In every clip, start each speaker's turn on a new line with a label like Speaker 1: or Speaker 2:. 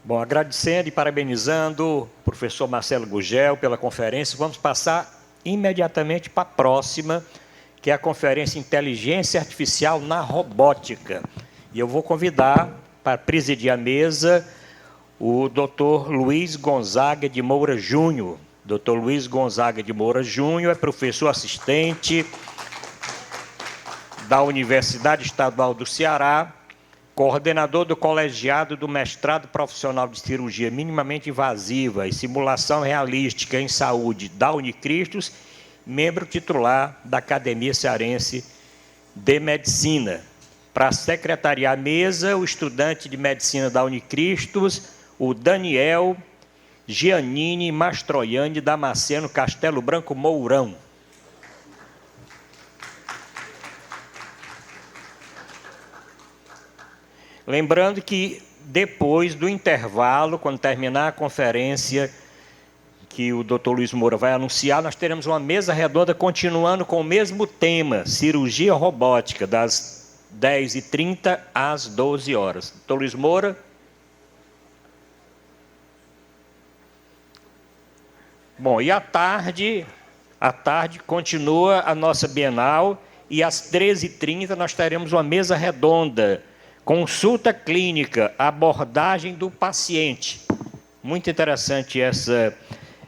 Speaker 1: Bom, agradecendo e parabenizando o professor Marcelo Gugel pela conferência, vamos passar imediatamente para a próxima, que é a conferência Inteligência Artificial na Robótica. E eu vou convidar para presidir a mesa o Dr. Luiz Gonzaga de Moura Júnior. Dr. Luiz Gonzaga de Moura Júnior é professor assistente da Universidade Estadual do Ceará, coordenador do colegiado do mestrado profissional de cirurgia minimamente invasiva e simulação realística em saúde da Unicristos, membro titular da Academia Cearense de Medicina. Para secretariar a mesa, o estudante de medicina da Unicristos, o Daniel Giannini Mastroianni Damasceno Castelo Branco Mourão. Lembrando que depois do intervalo, quando terminar a conferência que o Dr. Luiz Moura vai anunciar, nós teremos uma mesa redonda continuando com o mesmo tema, cirurgia robótica, das 10h30 às 12 horas. Dr. Luiz Moura. Bom, e à tarde continua a nossa Bienal e às 13h30 nós teremos uma mesa redonda, consulta clínica, abordagem do paciente. Muito interessante essa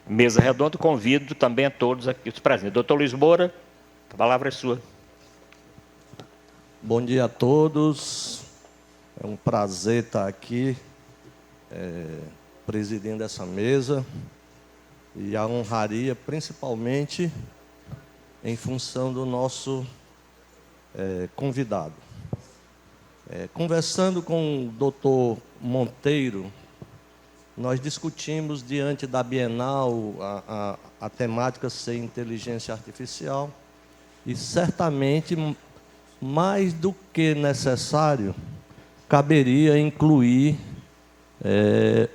Speaker 1: mesa redonda, convido também a todos aqui os presentes. Doutor Luiz Moura, a palavra é sua.
Speaker 2: Bom dia a todos, é um prazer estar aqui presidindo essa mesa e a honraria principalmente em função do nosso convidado. Conversando com o doutor Monteiro, nós discutimos diante da Bienal a temática ser inteligência artificial e certamente, mais do que necessário, caberia incluir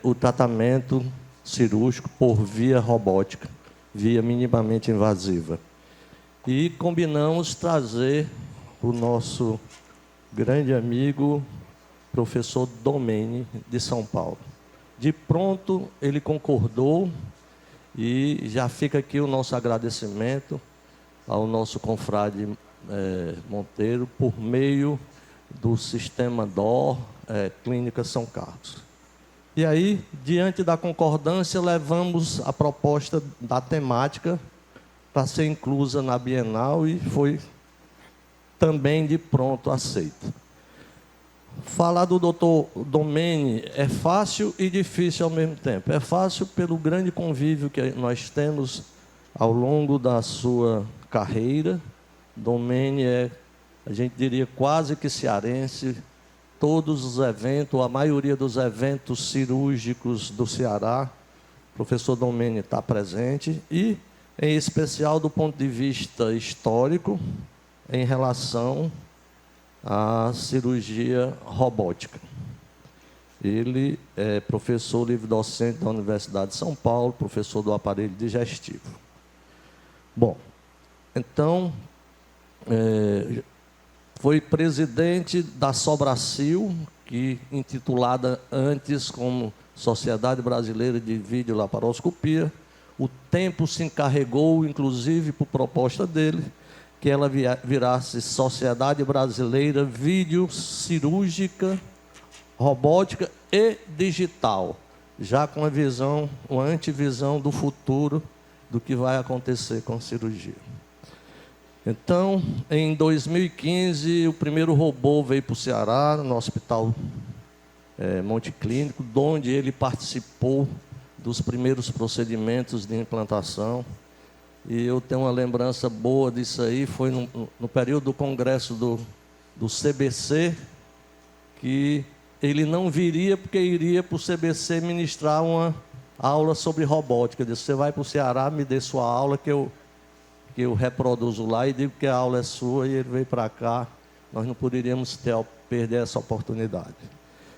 Speaker 2: o tratamento cirúrgico por via robótica, via minimamente invasiva. E combinamos trazer o nosso grande amigo, professor Domene, de São Paulo. De pronto, ele concordou e já fica aqui o nosso agradecimento ao nosso confrade Monteiro, por meio do sistema DOR, Clínica São Carlos. E aí, diante da concordância, levamos a proposta da temática para ser inclusa na Bienal e foi também de pronto aceito. Falar do doutor Domene é fácil e difícil ao mesmo tempo. É fácil pelo grande convívio que nós temos ao longo da sua carreira. Domene a gente diria, quase que cearense. Todos os eventos, a maioria dos eventos cirúrgicos do Ceará, o professor Domene está presente. E, em especial, do ponto de vista histórico, em relação à cirurgia robótica. Ele é professor livre-docente da Universidade de São Paulo, professor do aparelho digestivo. Bom, então, foi presidente da Sobracil, que intitulada antes como Sociedade Brasileira de Videolaparoscopia. O tempo se encarregou, inclusive por proposta dele, que ela virasse Sociedade Brasileira Videocirúrgica, Robótica e Digital, já com a visão, uma antevisão do futuro do que vai acontecer com a cirurgia. Então, em 2015, o primeiro robô veio para o Ceará, no Hospital Monte Clínico, onde ele participou dos primeiros procedimentos de implantação. E eu tenho uma lembrança boa disso aí, foi no período do congresso do CBC, que ele não viria porque iria para o CBC ministrar uma aula sobre robótica. Ele disse: você vai para o Ceará, me dê sua aula, que eu reproduzo lá e digo que a aula é sua, e ele veio para cá. Nós não poderíamos perder essa oportunidade.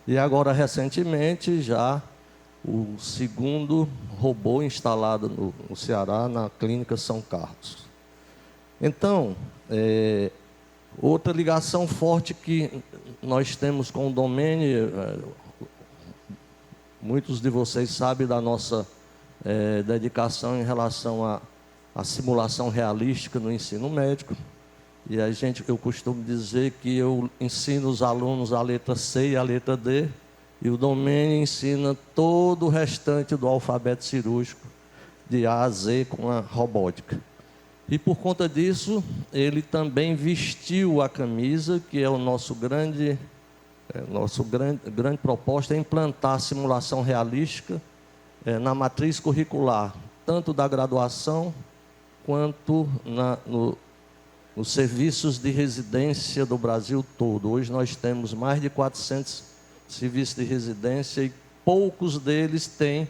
Speaker 2: E agora, recentemente, já o segundo robô instalado no Ceará, na Clínica São Carlos. Então, outra ligação forte que nós temos com o Domene, o muitos de vocês sabem da nossa dedicação em relação à simulação realística no ensino médico. E eu costumo dizer que eu ensino os alunos a letra C e a letra D, e o Domênio ensina todo o restante do alfabeto cirúrgico, de A a Z, com a robótica. E por conta disso, ele também vestiu a camisa, que é o nosso grande proposta, é implantar a simulação realística na matriz curricular, tanto da graduação quanto nos serviços de residência do Brasil todo. Hoje nós temos mais de 400 serviços de residência e poucos deles têm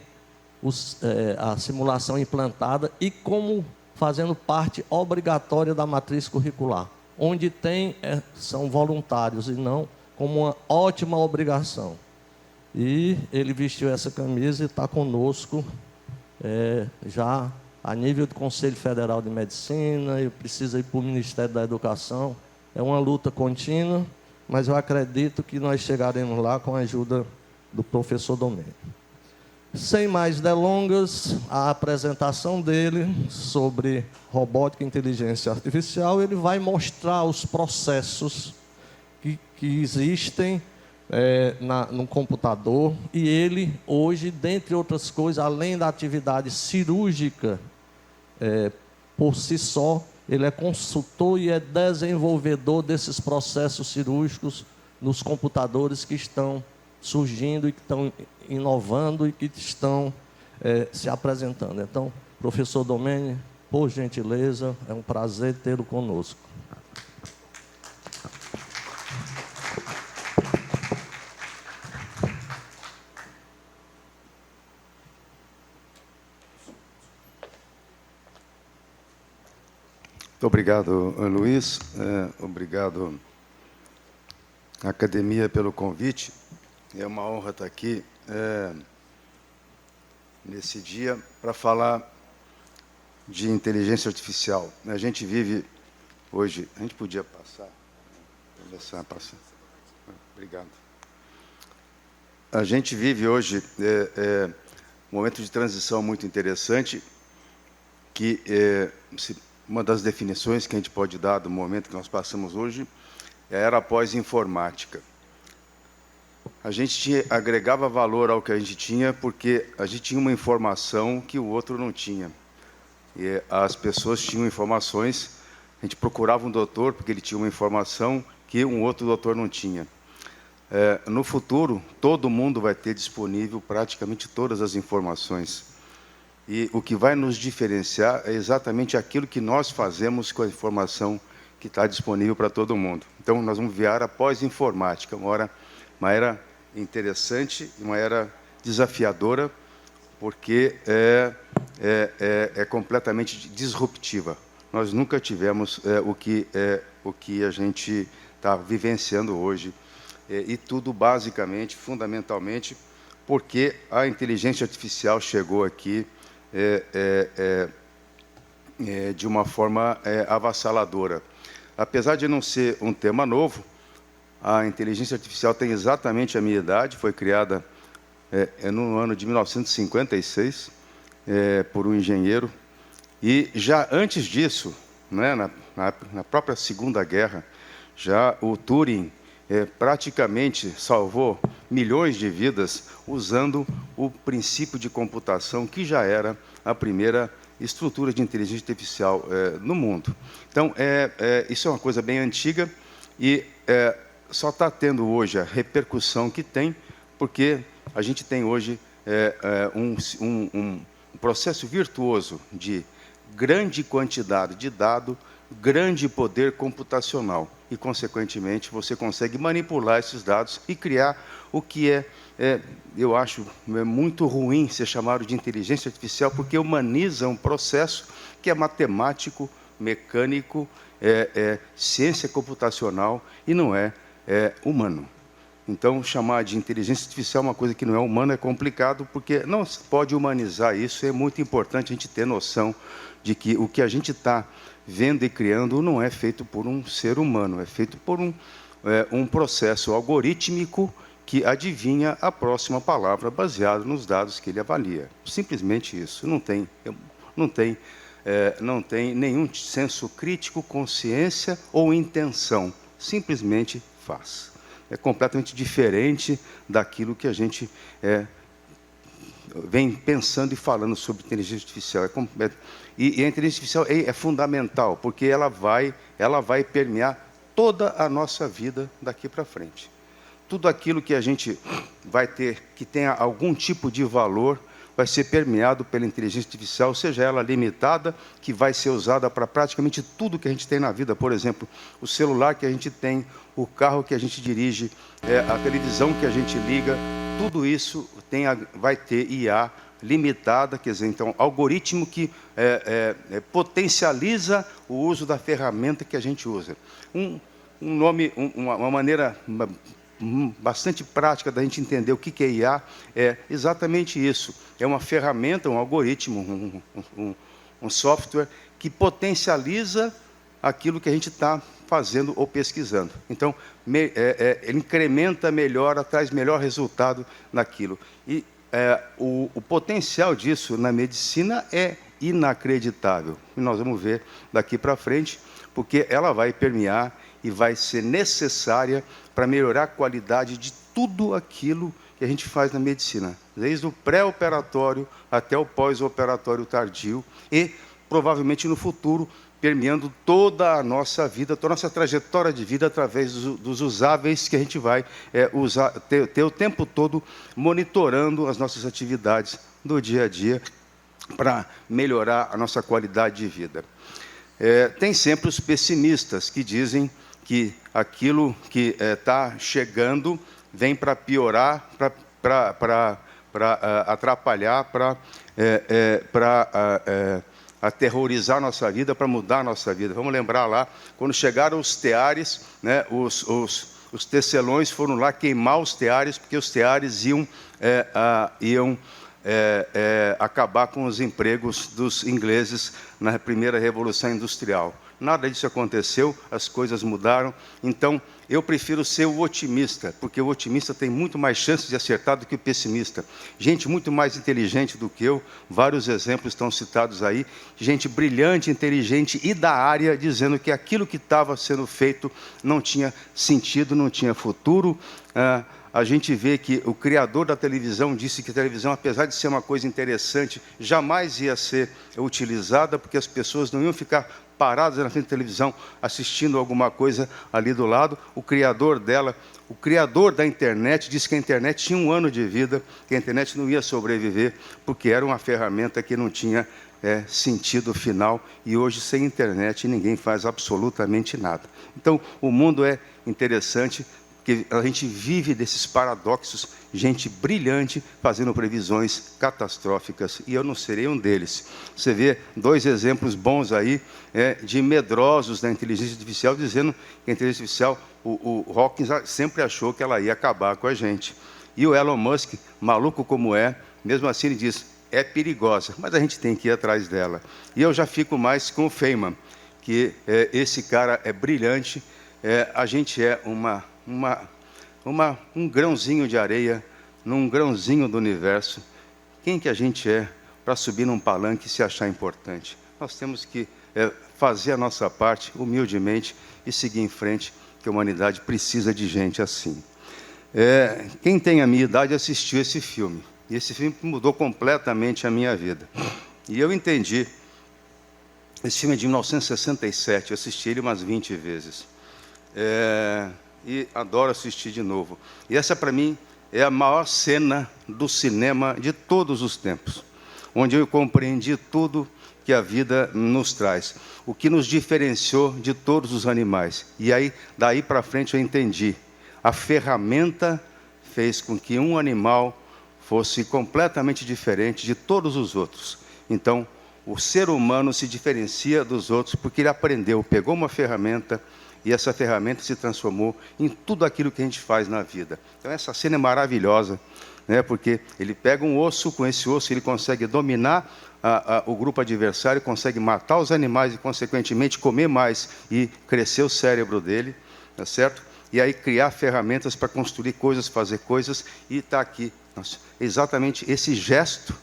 Speaker 2: a simulação implantada e como fazendo parte obrigatória da matriz curricular. Onde tem, são voluntários e não como uma ótima obrigação. E ele vestiu essa camisa e está conosco já a nível do Conselho Federal de Medicina, e precisa ir para o Ministério da Educação. É uma luta contínua, mas eu acredito que nós chegaremos lá com a ajuda do professor Domênio. Sem mais delongas, a apresentação dele sobre robótica e inteligência artificial, ele vai mostrar os processos que existem no computador, e ele hoje, dentre outras coisas, além da atividade cirúrgica por si só, ele é consultor e é desenvolvedor desses processos cirúrgicos nos computadores que estão surgindo e que estão inovando e que estão se apresentando. Então, professor Domênio, por gentileza, é um prazer tê-lo conosco.
Speaker 3: Muito obrigado, Luiz. Obrigado, academia, pelo convite. É uma honra estar aqui nesse dia para falar de inteligência artificial. A gente vive hoje... A gente podia passar? Começar a passar. Obrigado. A gente vive hoje um momento de transição muito interessante, que uma das definições que a gente pode dar do momento que nós passamos hoje é a era pós-informática. A gente agregava valor ao que a gente tinha porque a gente tinha uma informação que o outro não tinha. E as pessoas tinham informações, a gente procurava um doutor porque ele tinha uma informação que um outro doutor não tinha. No futuro, todo mundo vai ter disponível praticamente todas as informações. E o que vai nos diferenciar é exatamente aquilo que nós fazemos com a informação que está disponível para todo mundo. Então, nós vamos ver a era pós-informática, uma era interessante, uma era desafiadora, porque é completamente disruptiva. Nós nunca tivemos o que a gente está vivenciando hoje, e tudo basicamente, fundamentalmente, porque a inteligência artificial chegou aqui de uma forma avassaladora. Apesar de não ser um tema novo, a inteligência artificial tem exatamente a minha idade, foi criada no ano de 1956 por um engenheiro, e já antes disso, né, na própria Segunda Guerra, já o Turing praticamente salvou milhões de vidas usando o princípio de computação, que já era a primeira estrutura de inteligência artificial no mundo. Então, isso é uma coisa bem antiga e só está tendo hoje a repercussão que tem, porque a gente tem hoje um processo virtuoso de grande quantidade de dado, grande poder computacional. E, consequentemente, você consegue manipular esses dados e criar o que eu acho muito ruim ser chamado de inteligência artificial, porque humaniza um processo que é matemático, mecânico, ciência computacional e não é humano. Então, chamar de inteligência artificial uma coisa que não é humana é complicado, porque não se pode humanizar isso. É muito importante a gente ter noção de que o que a gente está vendo e criando não é feito por um ser humano, é feito por um processo algorítmico que adivinha a próxima palavra baseado nos dados que ele avalia. Simplesmente isso. Não tem nenhum senso crítico, consciência ou intenção. Simplesmente faz. É completamente diferente daquilo que a gente vem pensando e falando sobre inteligência artificial. E a inteligência artificial é fundamental, porque ela vai permear toda a nossa vida daqui para frente. Tudo aquilo que a gente vai ter, que tenha algum tipo de valor, vai ser permeado pela inteligência artificial, seja ela limitada, que vai ser usada para praticamente tudo que a gente tem na vida. Por exemplo, o celular que a gente tem, o carro que a gente dirige, a televisão que a gente liga, tudo isso vai ter IA limitada, quer dizer, então, algoritmo que potencializa o uso da ferramenta que a gente usa. Uma maneira bastante prática da gente entender o que é IA é exatamente isso. É uma ferramenta, um algoritmo, um software que potencializa aquilo que a gente está fazendo ou pesquisando. Então, ele incrementa, melhora, traz melhor resultado naquilo. E o potencial disso na medicina é inacreditável. E nós vamos ver daqui para frente, porque ela vai permear e vai ser necessária para melhorar a qualidade de tudo aquilo que a gente faz na medicina, desde o pré-operatório até o pós-operatório tardio e, provavelmente, no futuro, permeando toda a nossa vida, toda a nossa trajetória de vida através dos usáveis que a gente vai ter o tempo todo monitorando as nossas atividades do dia a dia para melhorar a nossa qualidade de vida. Tem sempre os pessimistas que dizem que aquilo que está chegando vem para piorar, para atrapalhar, para aterrorizar a nossa vida, para mudar a nossa vida. Vamos lembrar lá, quando chegaram os teares, né, os tecelões foram lá queimar os teares, porque os teares iam acabar com os empregos dos ingleses na primeira Revolução Industrial. Nada disso aconteceu, as coisas mudaram. Então, eu prefiro ser o otimista, porque o otimista tem muito mais chances de acertar do que o pessimista. Gente muito mais inteligente do que eu, vários exemplos estão citados aí, gente brilhante, inteligente e da área, dizendo que aquilo que estava sendo feito não tinha sentido, não tinha futuro. A gente vê que o criador da televisão disse que a televisão, apesar de ser uma coisa interessante, jamais ia ser utilizada, porque as pessoas não iam ficar paradas na frente da televisão assistindo alguma coisa ali do lado. O criador dela, o criador da internet, disse que a internet tinha 1 ano de vida, que a internet não ia sobreviver, porque era uma ferramenta que não tinha sentido final, e hoje, sem internet, ninguém faz absolutamente nada. Então, o mundo é interessante, porque a gente vive desses paradoxos, gente brilhante fazendo previsões catastróficas, e eu não serei um deles. Você vê 2 exemplos bons aí de medrosos da inteligência artificial, dizendo que a inteligência artificial, o Hawking sempre achou que ela ia acabar com a gente. E o Elon Musk, maluco como mesmo assim ele diz, é perigosa, mas a gente tem que ir atrás dela. E eu já fico mais com o Feynman, que esse cara é brilhante, a gente é um grãozinho de areia num grãozinho do universo. Quem que a gente é para subir num palanque e se achar importante? Nós temos que fazer a nossa parte humildemente e seguir em frente, que a humanidade precisa de gente assim. Quem tem a minha idade assistiu esse filme, e esse filme mudou completamente a minha vida. E eu entendi. Esse filme é de 1967, eu assisti ele umas 20 vezes. E adoro assistir de novo. E essa, para mim, é a maior cena do cinema de todos os tempos, onde eu compreendi tudo que a vida nos traz, o que nos diferenciou de todos os animais. E aí, daí para frente, eu entendi. A ferramenta fez com que um animal fosse completamente diferente de todos os outros. Então, o ser humano se diferencia dos outros porque ele aprendeu, pegou uma ferramenta, e essa ferramenta se transformou em tudo aquilo que a gente faz na vida. Então, essa cena é maravilhosa, né? Porque ele pega um osso, com esse osso ele consegue dominar o grupo adversário, consegue matar os animais e, consequentemente, comer mais e crescer o cérebro dele, tá certo? e aí criar ferramentas para construir coisas, fazer coisas, e está aqui. Nossa, exatamente esse gesto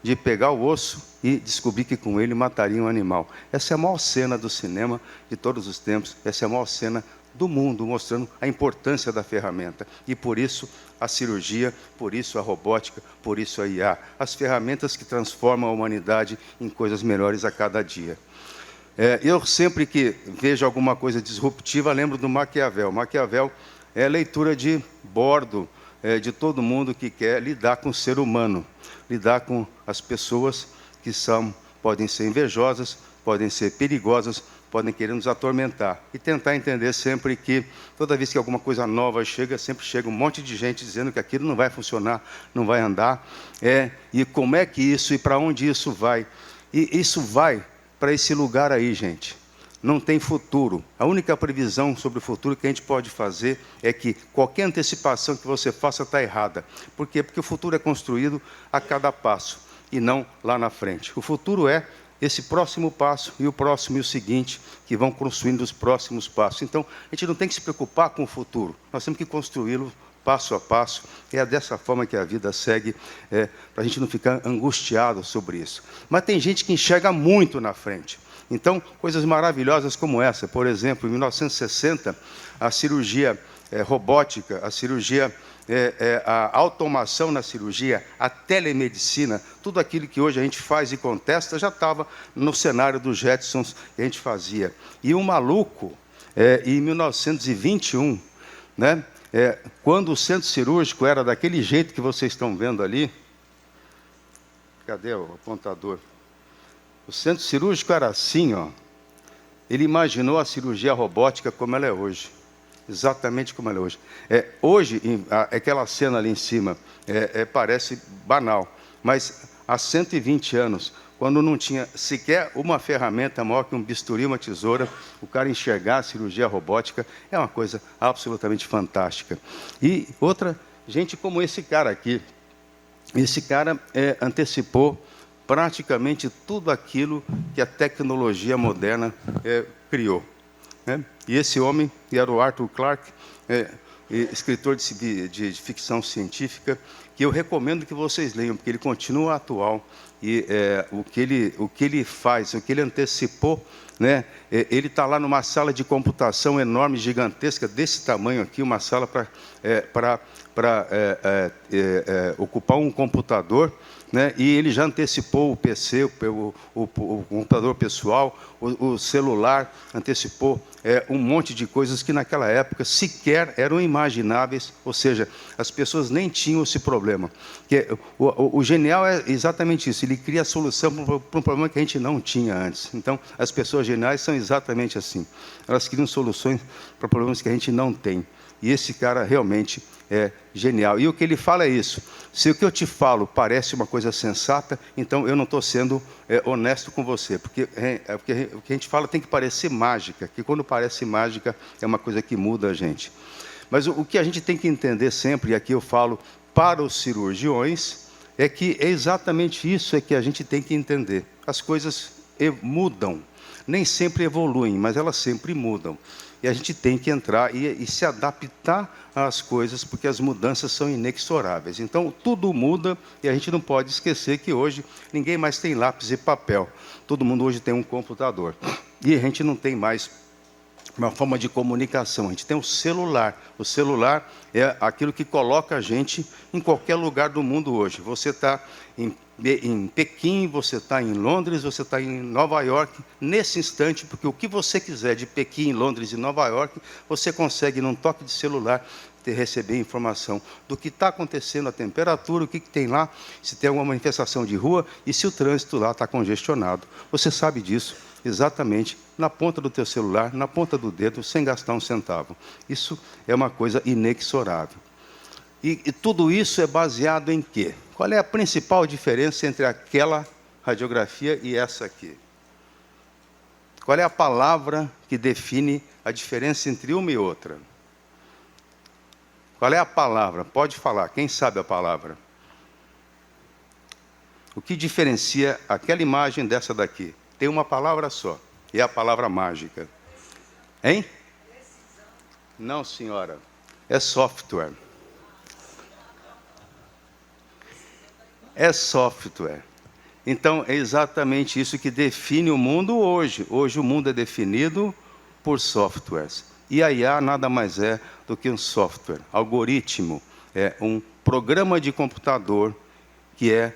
Speaker 3: de pegar o osso e descobrir que com ele mataria um animal. Essa é a maior cena do cinema de todos os tempos, essa é a maior cena do mundo, mostrando a importância da ferramenta. E por isso a cirurgia, por isso a robótica, por isso a IA. As ferramentas que transformam a humanidade em coisas melhores a cada dia. Eu sempre que vejo alguma coisa disruptiva, lembro do Maquiavel. Maquiavel é leitura de bordo de todo mundo que quer lidar com o ser humano, lidar com as pessoas que podem ser invejosas, podem ser perigosas, podem querer nos atormentar. E tentar entender sempre que, toda vez que alguma coisa nova chega, sempre chega um monte de gente dizendo que aquilo não vai funcionar, não vai andar. E como é que isso e para onde isso vai? E isso vai para esse lugar aí, gente. Não tem futuro. A única previsão sobre o futuro que a gente pode fazer é que qualquer antecipação que você faça está errada. Por quê? Porque o futuro é construído a cada passo e não lá na frente. O futuro é esse próximo passo e o próximo e o seguinte, que vão construindo os próximos passos. Então, a gente não tem que se preocupar com o futuro. Nós temos que construí-lo passo a passo. É dessa forma que a vida segue, para a gente não ficar angustiado sobre isso. Mas tem gente que enxerga muito na frente. Então, coisas maravilhosas como essa, por exemplo, em 1960, a cirurgia robótica, a cirurgia, a automação na cirurgia, a telemedicina, tudo aquilo que hoje a gente faz e contesta, já estava no cenário dos Jetsons que a gente fazia. E um maluco, em 1921, né, quando o centro cirúrgico era daquele jeito que vocês estão vendo ali, cadê o apontador? O centro cirúrgico era assim, ó. Ele imaginou a cirurgia robótica como ela é hoje. Exatamente como ela é hoje. Hoje, aquela cena ali em cima, parece banal. Mas há 120 anos, quando não tinha sequer uma ferramenta maior que um bisturi, uma tesoura, o cara enxergar a cirurgia robótica é uma coisa absolutamente fantástica. E outra, gente como esse cara aqui. Esse cara antecipou praticamente tudo aquilo que a tecnologia moderna criou. Né? E esse homem era o Arthur Clarke, escritor de ficção científica, que eu recomendo que vocês leiam, porque ele continua atual. E o que ele faz, o que ele antecipou, né? Ele está lá numa sala de computação enorme, gigantesca, desse tamanho aqui, uma sala para ocupar um computador, né? E ele já antecipou o PC, o computador pessoal, o celular, antecipou um monte de coisas que naquela época sequer eram imagináveis, ou seja, as pessoas nem tinham esse problema. O genial é exatamente isso, ele cria a solução para um problema que a gente não tinha antes. Então, as pessoas geniais são exatamente assim, elas criam soluções para problemas que a gente não tem. E esse cara realmente é genial. E o que ele fala é isso: se o que eu te falo parece uma coisa sensata, então eu não estou sendo honesto com você, porque o que a gente fala tem que parecer mágica, que quando parece mágica é uma coisa que muda a gente. Mas o que a gente tem que entender sempre, e aqui eu falo para os cirurgiões, é que é exatamente isso que a gente tem que entender. As coisas mudam, nem sempre evoluem, mas elas sempre mudam. E a gente tem que entrar e se adaptar às coisas, porque as mudanças são inexoráveis. Então, tudo muda e a gente não pode esquecer que hoje ninguém mais tem lápis e papel. Todo mundo hoje tem um computador. E a gente não tem mais uma forma de comunicação. A gente tem o celular. O celular é aquilo que coloca a gente em qualquer lugar do mundo hoje. Você está em Pequim, você está em Londres, você está em Nova York, nesse instante, porque o que você quiser de Pequim, Londres e Nova York, você consegue, num toque de celular, receber informação do que está acontecendo, a temperatura, o que tem lá, se tem alguma manifestação de rua e se o trânsito lá está congestionado. Você sabe disso exatamente na ponta do teu celular, na ponta do dedo, sem gastar um centavo. Isso é uma coisa inexorável. E tudo isso é baseado em quê? Qual é a principal diferença entre aquela radiografia e essa aqui? Qual é a palavra que define a diferença entre uma e outra? Qual é a palavra? Pode falar, quem sabe a palavra? O que diferencia aquela imagem dessa daqui? Tem uma palavra só, e é a palavra mágica. Hein? Não, senhora. É software. É software. Então, é exatamente isso que define o mundo hoje. Hoje o mundo é definido por softwares. E a IA nada mais é do que um software. Algoritmo é um programa de computador que é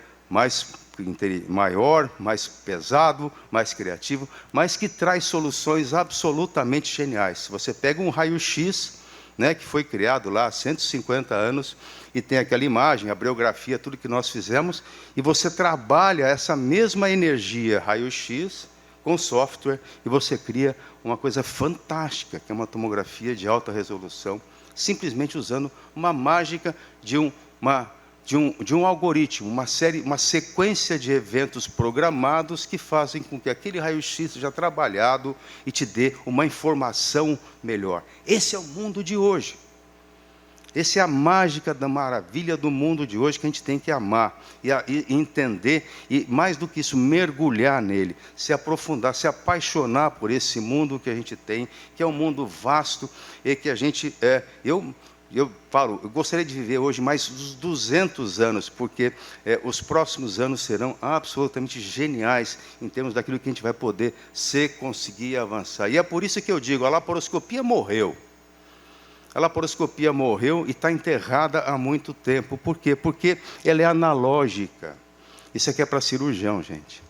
Speaker 3: maior, mais pesado, mais criativo, mas que traz soluções absolutamente geniais. Você pega um raio-x, né, que foi criado lá há 150 anos, e tem aquela imagem, a biografia, tudo que nós fizemos, e você trabalha essa mesma energia raio-x com software, e você cria uma coisa fantástica, que é uma tomografia de alta resolução, simplesmente usando uma mágica de um algoritmo, uma sequência de eventos programados que fazem com que aquele raio-x seja trabalhado e te dê uma informação melhor. Esse é o mundo de hoje. Essa é a mágica da maravilha do mundo de hoje que a gente tem que amar e entender, e mais do que isso, mergulhar nele, se aprofundar, se apaixonar por esse mundo que a gente tem, que é um mundo vasto e que a gente... Eu gostaria de viver hoje mais uns 200 anos, porque os próximos anos serão absolutamente geniais em termos daquilo que a gente vai poder conseguir avançar. E é por isso que eu digo, a laparoscopia morreu. A laparoscopia morreu e está enterrada há muito tempo. Por quê? Porque ela é analógica. Isso aqui é para cirurgião, gente.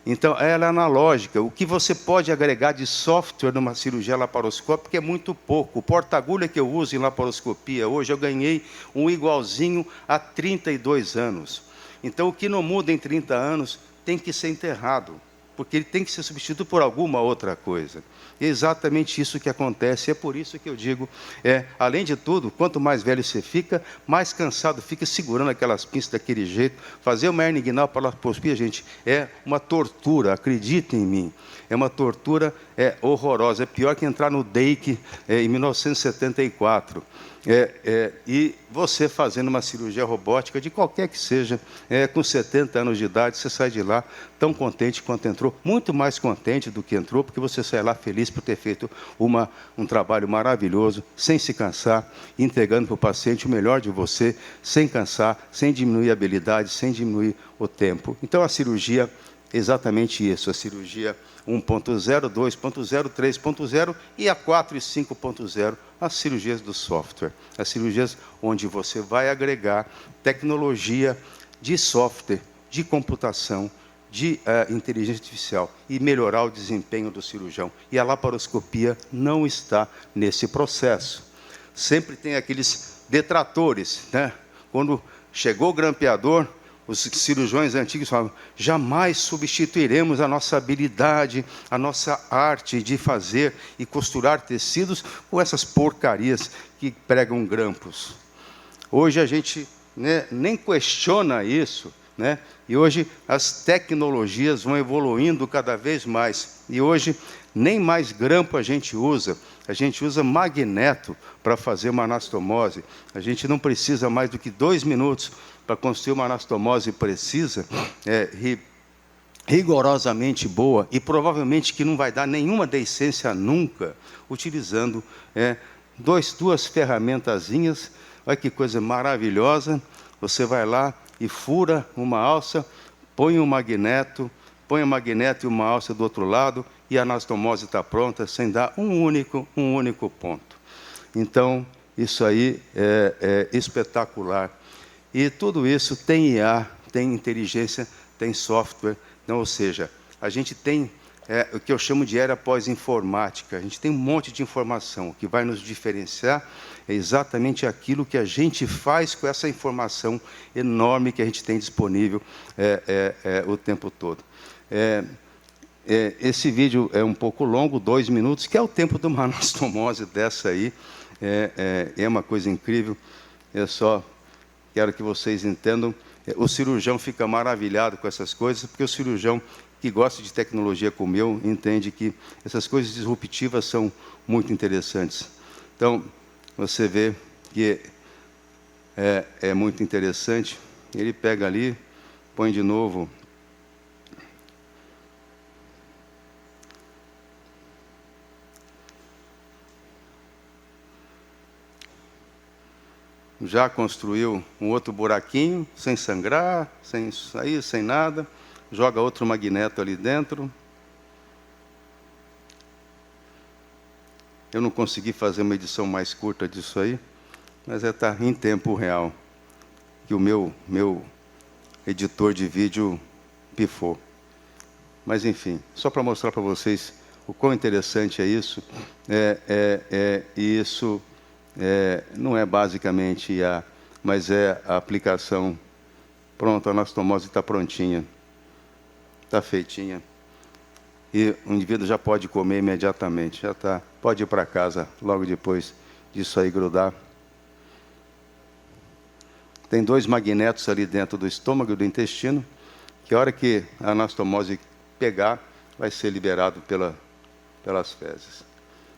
Speaker 3: Então, ela é analógica. O que você pode agregar de software numa cirurgia laparoscópica é muito pouco. O porta-agulha que eu uso em laparoscopia hoje, eu ganhei um igualzinho há 32 anos. Então, o que não muda em 30 anos tem que ser enterrado, porque ele tem que ser substituído por alguma outra coisa. É exatamente isso que acontece. É por isso que eu digo, além de tudo, quanto mais velho você fica, mais cansado fica segurando aquelas pinças daquele jeito. Fazer uma hernia inguinal para laparoscopia, gente, é uma tortura, acreditem em mim. É uma tortura horrorosa. É pior que entrar no DEIC em 1974. E você fazendo uma cirurgia robótica, de qualquer que seja, com 70 anos de idade, você sai de lá tão contente quanto entrou, muito mais contente do que entrou, porque você sai lá feliz por ter feito um trabalho maravilhoso, sem se cansar, entregando para o paciente o melhor de você, sem cansar, sem diminuir a habilidade, sem diminuir o tempo. Então, a cirurgia é exatamente isso, a cirurgia 1.0, 2.0, 3.0 e a 4 e 5.0, as cirurgias do software, as cirurgias onde você vai agregar tecnologia de software, de computação, de inteligência artificial e melhorar o desempenho do cirurgião. E a laparoscopia não está nesse processo. Sempre tem aqueles detratores, né? Quando chegou o grampeador, os cirurgiões antigos falavam, jamais substituiremos a nossa habilidade, a nossa arte de fazer e costurar tecidos com essas porcarias que pregam grampos. Hoje a gente, né, nem questiona isso, né? E hoje as tecnologias vão evoluindo cada vez mais. E hoje nem mais grampo a gente usa magneto para fazer uma anastomose. A gente não precisa mais do que 2 minutos para construir uma anastomose precisa, rigorosamente boa, e provavelmente que não vai dar nenhuma deiscência nunca, utilizando duas ferramentazinhas. Olha que coisa maravilhosa. Você vai lá e fura uma alça, põe o magneto e uma alça do outro lado, e a anastomose está pronta, sem dar um único ponto. Então, isso aí é espetacular. E tudo isso tem IA, tem inteligência, tem software. Então, ou seja, a gente tem o que eu chamo de era pós-informática. A gente tem um monte de informação. O que vai nos diferenciar é exatamente aquilo que a gente faz com essa informação enorme que a gente tem disponível o tempo todo. Esse vídeo é um pouco longo, 2 minutos, que é o tempo de uma anastomose dessa aí. É uma coisa incrível. Eu só quero que vocês entendam. O cirurgião fica maravilhado com essas coisas, porque o cirurgião que gosta de tecnologia como eu entende que essas coisas disruptivas são muito interessantes. Então, você vê que é muito interessante. Ele pega ali, põe de novo. já construiu um outro buraquinho, sem sangrar, sem sair, sem nada, joga outro magneto ali dentro. Eu não consegui fazer uma edição mais curta disso aí, mas está em tempo real, que o meu editor de vídeo pifou. Mas, enfim, só para mostrar para vocês o quão interessante é isso. E isso não é basicamente mas é a aplicação. Pronto, a anastomose está prontinha, está feitinha. E o indivíduo já pode comer imediatamente, já está. Pode ir para casa logo depois disso aí grudar. Tem 2 magnetos ali dentro do estômago e do intestino, que a hora que a anastomose pegar, vai ser liberado pelas fezes.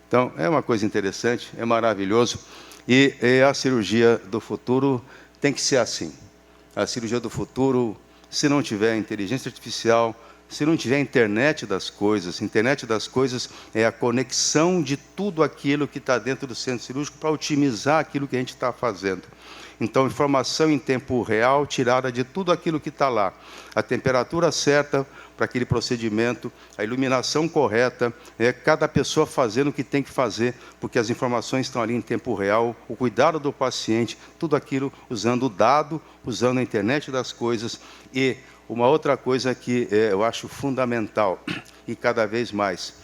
Speaker 3: Então, é uma coisa interessante, é maravilhoso. E a cirurgia do futuro tem que ser assim. A cirurgia do futuro, se não tiver inteligência artificial, se não tiver internet das coisas é a conexão de tudo aquilo que está dentro do centro cirúrgico para otimizar aquilo que a gente está fazendo. Então, informação em tempo real, tirada de tudo aquilo que está lá. A temperatura certa para aquele procedimento, a iluminação correta, cada pessoa fazendo o que tem que fazer, porque as informações estão ali em tempo real, o cuidado do paciente, tudo aquilo usando o dado, usando a internet das coisas. E uma outra coisa que eu acho fundamental, e cada vez mais,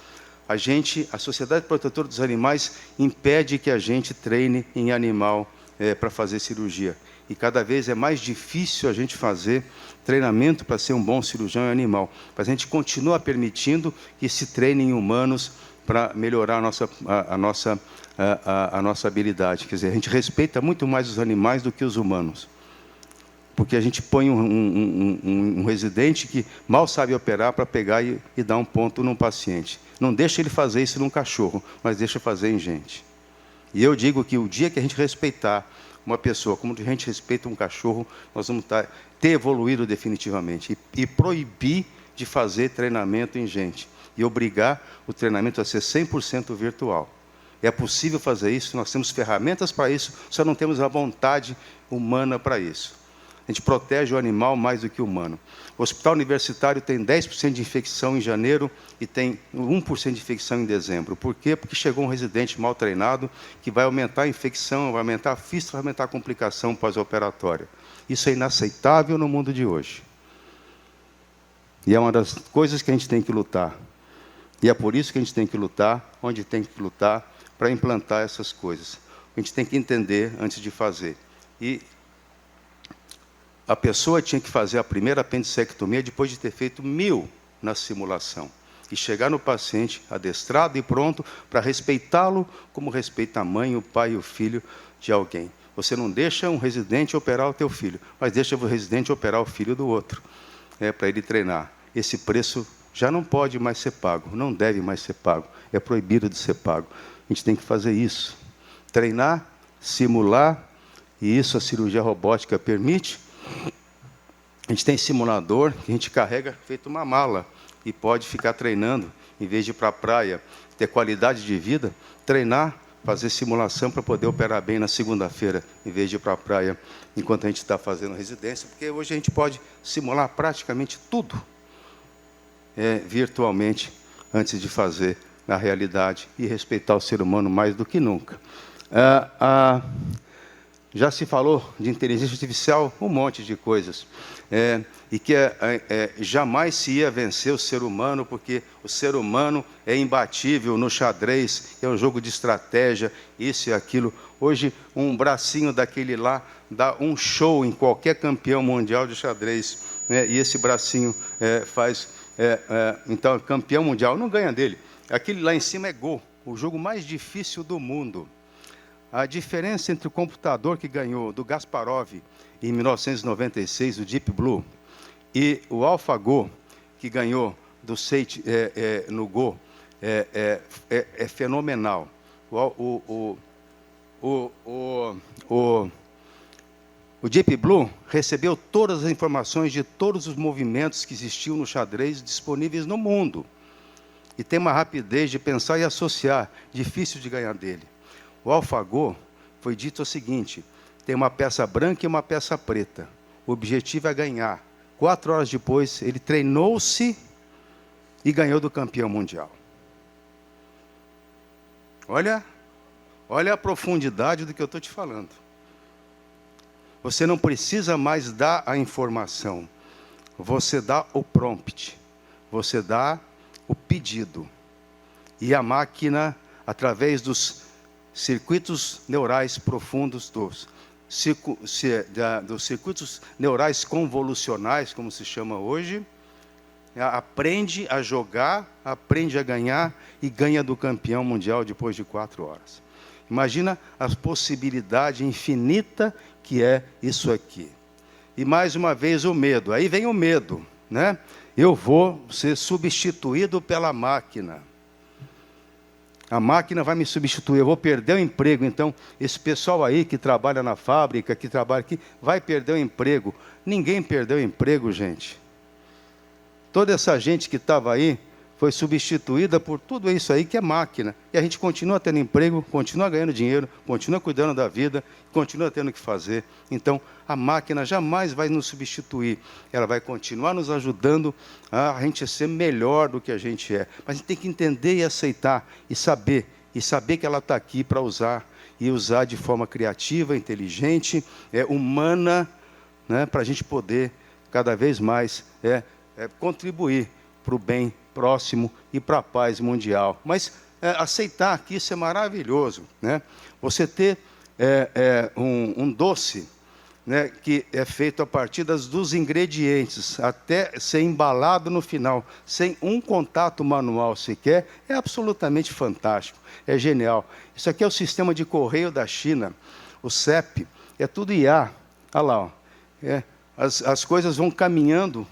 Speaker 3: a Sociedade Protetora dos Animais impede que a gente treine em animal para fazer cirurgia. E cada vez é mais difícil a gente fazer treinamento para ser um bom cirurgião em animal. Mas a gente continua permitindo que se treine em humanos para melhorar a nossa habilidade. Quer dizer, a gente respeita muito mais os animais do que os humanos. Porque a gente põe um residente que mal sabe operar para pegar e dar um ponto num paciente. Não deixa ele fazer isso num cachorro, mas deixa fazer em gente. E eu digo que o dia que a gente respeitar uma pessoa como a gente respeita um cachorro, nós vamos ter evoluído definitivamente. E proibir de fazer treinamento em gente. E obrigar o treinamento a ser 100% virtual. É possível fazer isso, nós temos ferramentas para isso, só não temos a vontade humana para isso. A gente protege o animal mais do que o humano. O hospital universitário tem 10% de infecção em janeiro e tem 1% de infecção em dezembro. Por quê? Porque chegou um residente mal treinado que vai aumentar a infecção, vai aumentar a fístula, vai aumentar a complicação pós-operatória. Isso é inaceitável no mundo de hoje. E é uma das coisas que a gente tem que lutar. E é por isso que a gente tem que lutar, onde tem que lutar, para implantar essas coisas. A gente tem que entender antes de fazer. E a pessoa tinha que fazer a primeira apendicectomia depois de ter feito 1000 na simulação. E chegar no paciente adestrado e pronto para respeitá-lo como respeita a mãe, o pai e o filho de alguém. Você não deixa um residente operar o teu filho, mas deixa o residente operar o filho do outro, para ele treinar. Esse preço já não pode mais ser pago, não deve mais ser pago, é proibido de ser pago. A gente tem que fazer isso. Treinar, simular, e isso a cirurgia robótica permite. A gente tem simulador que a gente carrega feito uma mala e pode ficar treinando, em vez de ir para a praia, ter qualidade de vida, treinar, fazer simulação para poder operar bem na segunda-feira, em vez de ir para a praia, enquanto a gente está fazendo residência, porque hoje a gente pode simular praticamente tudo virtualmente, antes de fazer na realidade, e respeitar o ser humano mais do que nunca. Já se falou de inteligência artificial, um monte de coisas. E que jamais se ia vencer o ser humano, porque o ser humano é imbatível no xadrez, é um jogo de estratégia, isso e aquilo. Hoje, um bracinho daquele lá dá um show em qualquer campeão mundial de xadrez. E esse bracinho então, campeão mundial, não ganha dele. Aquele lá em cima é Go, o jogo mais difícil do mundo. A diferença entre o computador que ganhou do Kasparov em 1996, o Deep Blue, e o AlphaGo, que ganhou do Sage no Go, é fenomenal. O Deep Blue recebeu todas as informações de todos os movimentos que existiam no xadrez disponíveis no mundo. E tem uma rapidez de pensar e associar, difícil de ganhar dele. O AlphaGo foi dito o seguinte, tem uma peça branca e uma peça preta. O objetivo é ganhar. 4 horas depois, ele treinou-se e ganhou do campeão mundial. Olha a profundidade do que eu estou te falando. Você não precisa mais dar a informação. Você dá o prompt. Você dá o pedido. E a máquina, através dos circuitos neurais profundos, dos circuitos neurais convolucionais, como se chama hoje, aprende a jogar, aprende a ganhar e ganha do campeão mundial depois de 4 horas. Imagina a possibilidade infinita que é isso aqui. E mais uma vez o medo. Aí vem o medo, né? Eu vou ser substituído pela máquina. A máquina vai me substituir, eu vou perder o emprego. Então, esse pessoal aí que trabalha na fábrica, que trabalha aqui, vai perder o emprego. Ninguém perdeu o emprego, gente. Toda essa gente que estava aí foi substituída por tudo isso aí que é máquina. E a gente continua tendo emprego, continua ganhando dinheiro, continua cuidando da vida, continua tendo o que fazer. Então, a máquina jamais vai nos substituir. Ela vai continuar nos ajudando a gente ser melhor do que a gente é. Mas a gente tem que entender e aceitar e saber que ela está aqui para usar, e usar de forma criativa, inteligente, humana, né, para a gente poder cada vez mais contribuir para o bem próximo e para a paz mundial. Mas aceitar que isso é maravilhoso, né? Você ter um doce, né, que é feito a partir dos ingredientes, até ser embalado no final, sem um contato manual sequer, é absolutamente fantástico, é genial. Isso aqui é o sistema de correio da China, o CEP, é tudo IA. Olha lá, ó. As coisas vão caminhando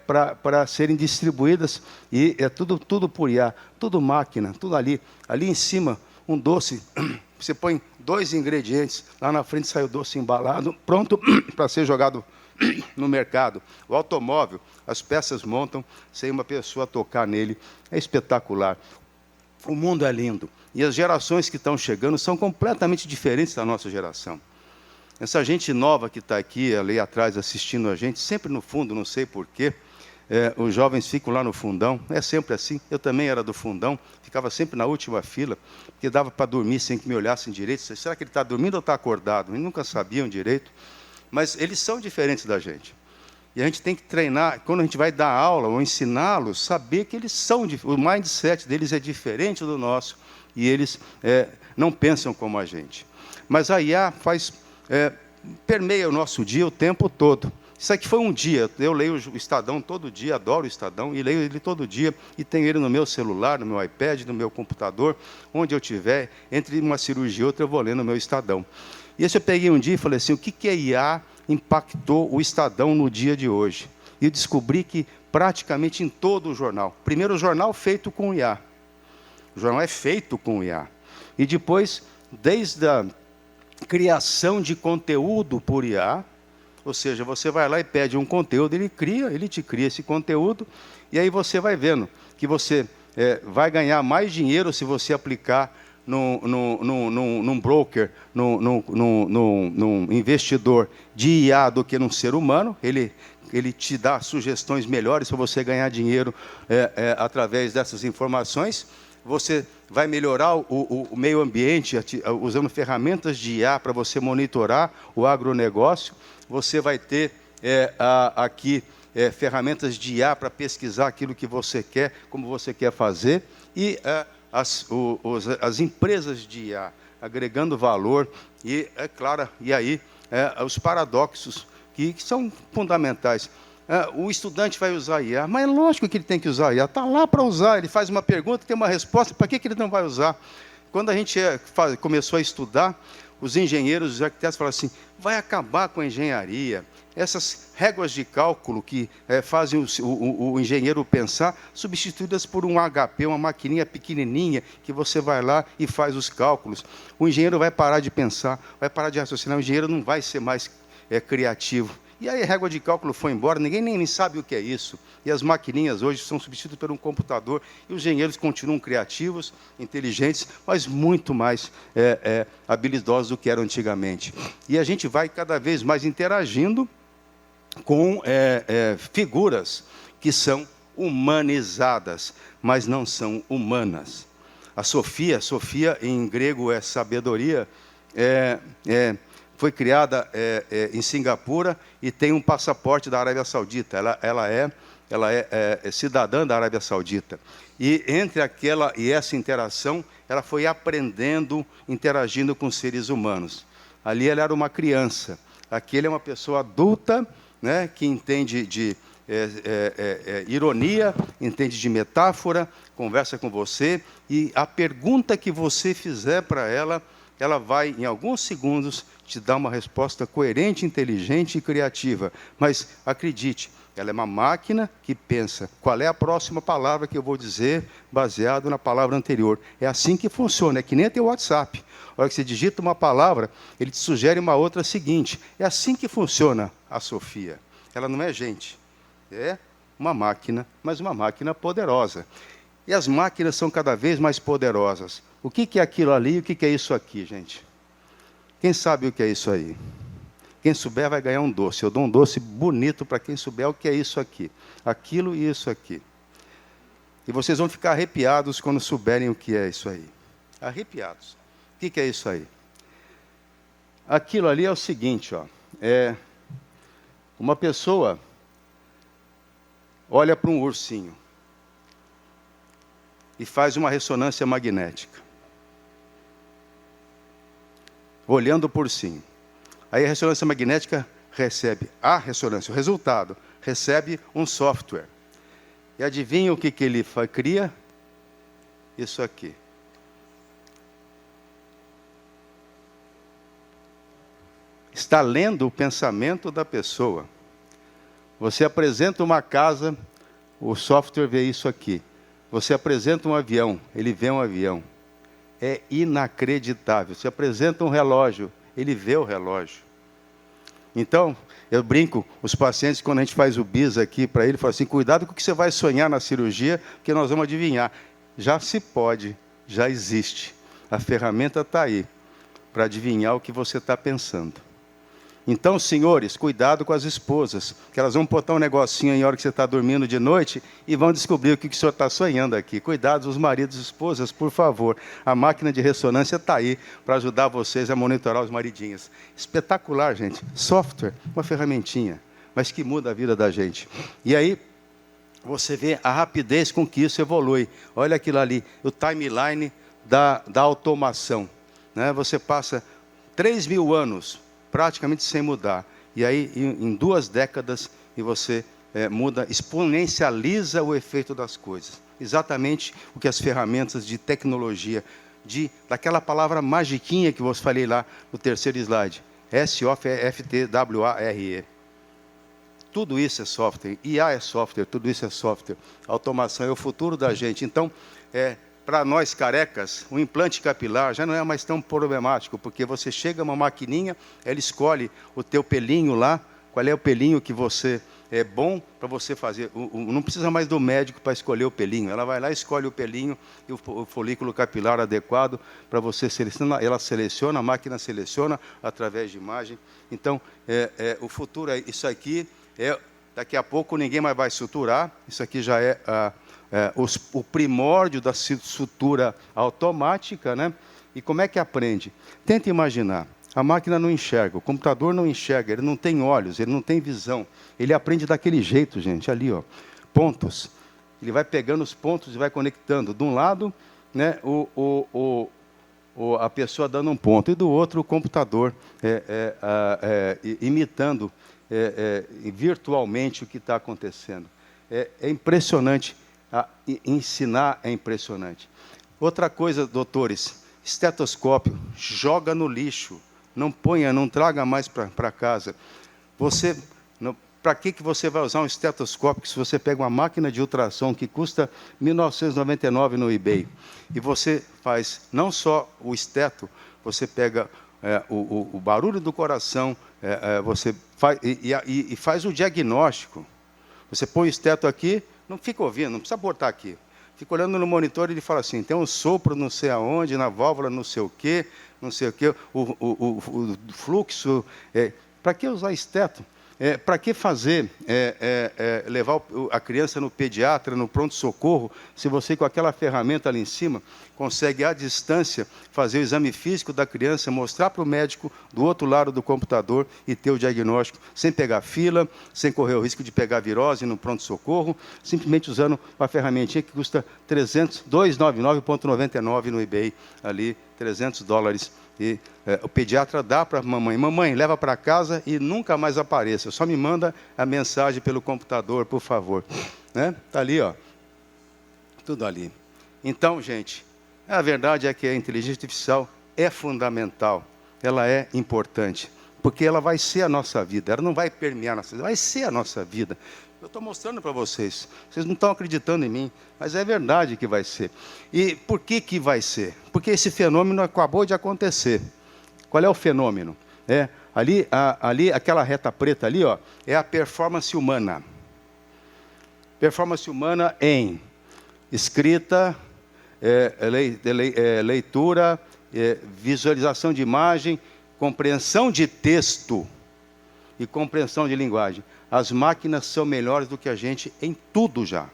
Speaker 3: para serem distribuídas, e é tudo por IA, tudo máquina, tudo ali. Ali em cima, um doce, você põe 2 ingredientes, lá na frente sai o doce embalado, pronto para ser jogado no mercado. O automóvel, as peças montam sem uma pessoa tocar nele, é espetacular. O mundo é lindo, e as gerações que estão chegando são completamente diferentes da nossa geração. Essa gente nova que está aqui, ali atrás, assistindo a gente, sempre no fundo, não sei porquê, os jovens ficam lá no fundão, é sempre assim. Eu também era do fundão, ficava sempre na última fila, porque dava para dormir sem que me olhassem direito. Será que ele está dormindo ou está acordado? Eles nunca sabiam direito, mas eles são diferentes da gente. E a gente tem que treinar, quando a gente vai dar aula ou ensiná-los, saber que eles são, o mindset deles é diferente do nosso, e eles não pensam como a gente. Mas a IA permeia o nosso dia o tempo todo. Isso aqui foi um dia, eu leio o Estadão todo dia, adoro o Estadão, e leio ele todo dia, e tenho ele no meu celular, no meu iPad, no meu computador, onde eu estiver, entre uma cirurgia e outra, eu vou lendo o meu Estadão. E esse eu peguei um dia e falei assim, o que a IA impactou o Estadão no dia de hoje? E eu descobri que praticamente em todo o jornal, primeiro o jornal feito com IA, o jornal é feito com IA, e depois, desde a criação de conteúdo por IA, ou seja, você vai lá e pede um conteúdo, ele te cria esse conteúdo, e aí você vai vendo que você vai ganhar mais dinheiro se você aplicar num broker, num investidor de IA do que num ser humano. Ele te dá sugestões melhores para você ganhar dinheiro através dessas informações. Você vai melhorar o meio ambiente usando ferramentas de IA para você monitorar o agronegócio. Você vai ter aqui ferramentas de IA para pesquisar aquilo que você quer, como você quer fazer. E as empresas de IA agregando valor. E, é claro, e aí os paradoxos que são fundamentais. O estudante vai usar IA, mas é lógico que ele tem que usar IA, está lá para usar, ele faz uma pergunta, tem uma resposta, para que ele não vai usar? Quando a gente começou a estudar, os engenheiros, os arquitetos falaram assim, vai acabar com a engenharia, essas réguas de cálculo que fazem o engenheiro pensar, substituídas por um HP, uma maquininha pequenininha, que você vai lá e faz os cálculos. O engenheiro vai parar de pensar, vai parar de raciocinar, o engenheiro não vai ser mais criativo. E aí a régua de cálculo foi embora, ninguém nem sabe o que é isso. E as maquininhas hoje são substituídas por um computador, e os engenheiros continuam criativos, inteligentes, mas muito mais habilidosos do que eram antigamente. E a gente vai cada vez mais interagindo com figuras que são humanizadas, mas não são humanas. A Sofia em grego é sabedoria, foi criada em Singapura e tem um passaporte da Arábia Saudita. Ela é cidadã da Arábia Saudita. E entre aquela e essa interação, ela foi aprendendo, interagindo com seres humanos. Ali ela era uma criança. Aqui ele é uma pessoa adulta, né, que entende de ironia, entende de metáfora, conversa com você, e a pergunta que você fizer para ela, ela vai, em alguns segundos, te dar uma resposta coerente, inteligente e criativa. Mas, acredite, ela é uma máquina que pensa qual é a próxima palavra que eu vou dizer baseado na palavra anterior. É assim que funciona, é que nem teu WhatsApp. A hora que você digita uma palavra, ele te sugere uma outra seguinte. É assim que funciona a Sofia. Ela não é gente, é uma máquina, mas uma máquina poderosa. E as máquinas são cada vez mais poderosas. O que é aquilo ali e o que é isso aqui, gente? Quem sabe o que é isso aí? Quem souber vai ganhar um doce. Eu dou um doce bonito para quem souber o que é isso aqui. Aquilo e isso aqui. E vocês vão ficar arrepiados quando souberem o que é isso aí. Arrepiados. O que é isso aí? Aquilo ali é o seguinte, ó. Uma pessoa olha para um ursinho e faz uma ressonância magnética. Olhando por cima. Aí a ressonância magnética recebe o resultado, recebe um software. E adivinha o que ele cria? Isso aqui. Está lendo o pensamento da pessoa. Você apresenta uma casa, o software vê isso aqui. Você apresenta um avião, ele vê um avião. É inacreditável. Você apresenta um relógio, ele vê o relógio. Então, eu brinco, os pacientes, quando a gente faz o bis aqui para ele, falo assim, cuidado com o que você vai sonhar na cirurgia, porque nós vamos adivinhar. Já se pode, já existe. A ferramenta está aí, para adivinhar o que você está pensando. Então, senhores, cuidado com as esposas, que elas vão botar um negocinho aí na hora que você está dormindo de noite e vão descobrir o que o senhor está sonhando aqui. Cuidado, os maridos e esposas, por favor. A máquina de ressonância está aí para ajudar vocês a monitorar os maridinhos. Espetacular, gente. Software, uma ferramentinha, mas que muda a vida da gente. E aí, você vê a rapidez com que isso evolui. Olha aquilo ali, o timeline da automação. Né? Você passa 3.000 anos praticamente sem mudar. E aí, em 2 décadas, e você muda, exponencializa o efeito das coisas. Exatamente o que as ferramentas de tecnologia, daquela palavra magiquinha que eu falei lá no terceiro slide, SOFTWARE. Tudo isso é software, IA é software, tudo isso é software. A automação é o futuro da gente. Então, para nós carecas, o implante capilar já não é mais tão problemático, porque você chega uma maquininha, ela escolhe o teu pelinho lá, qual é o pelinho que você é bom para você fazer. Não precisa mais do médico para escolher o pelinho. Ela vai lá, escolhe o pelinho e o folículo capilar adequado para você selecionar. Ela seleciona, a máquina seleciona através de imagem. Então, o futuro é isso aqui. Daqui a pouco ninguém mais vai suturar. Isso aqui já é o primórdio da sutura automática, né? E como é que aprende? Tenta imaginar. A máquina não enxerga, o computador não enxerga, ele não tem olhos, ele não tem visão. Ele aprende daquele jeito, gente, ali, ó, pontos. Ele vai pegando os pontos e vai conectando. De um lado, né, a pessoa dando um ponto, e do outro o computador imitando virtualmente o que está acontecendo. É impressionante. Ensinar é impressionante. Outra coisa, doutores, estetoscópio, joga no lixo. Não ponha, não traga mais para casa. Para que você vai usar um estetoscópio se você pega uma máquina de ultrassom que custa R$ 1.999 no eBay? E você faz não só o esteto, você pega o barulho do coração, você faz, e faz o diagnóstico. Você põe o esteto aqui, não fica ouvindo, não precisa botar aqui. Fica olhando no monitor e ele fala assim, tem um sopro não sei aonde, na válvula não sei o quê, o fluxo. Para que usar esteto? Para que fazer, levar a criança no pediatra, no pronto-socorro, se você com aquela ferramenta ali em cima consegue à distância fazer o exame físico da criança, mostrar para o médico do outro lado do computador e ter o diagnóstico sem pegar fila, sem correr o risco de pegar virose no pronto-socorro, simplesmente usando uma ferramentinha que custa $299,99 no eBay, ali, $300. E o pediatra dá para a mamãe, mamãe, leva para casa e nunca mais apareça, só me manda a mensagem pelo computador, por favor. Está ali, ó, tudo ali. Então, gente, a verdade é que a inteligência artificial é fundamental, ela é importante, porque ela vai ser a nossa vida, ela não vai permear a nossa vida, vai ser a nossa vida. Eu estou mostrando para vocês, vocês não estão acreditando em mim, mas é verdade que vai ser. E por que vai ser? Porque esse fenômeno acabou de acontecer. Qual é o fenômeno? Ali, aquela reta preta ali, ó, é a performance humana. Performance humana em escrita, leitura, visualização de imagem, compreensão de texto e compreensão de linguagem. As máquinas são melhores do que a gente em tudo já.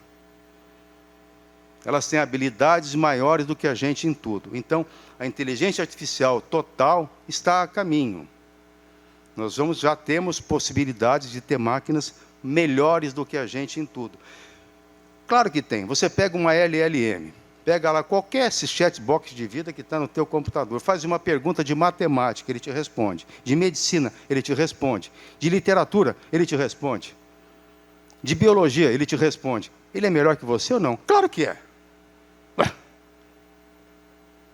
Speaker 3: Elas têm habilidades maiores do que a gente em tudo. Então, a inteligência artificial total está a caminho. Nós já temos possibilidades de ter máquinas melhores do que a gente em tudo. Claro que tem. Você pega uma LLM, pega lá qualquer chatbox de vida que está no teu computador, faz uma pergunta de matemática, ele te responde. De medicina, ele te responde. De literatura, ele te responde. De biologia, ele te responde. Ele é melhor que você ou não? Claro que é. Ué.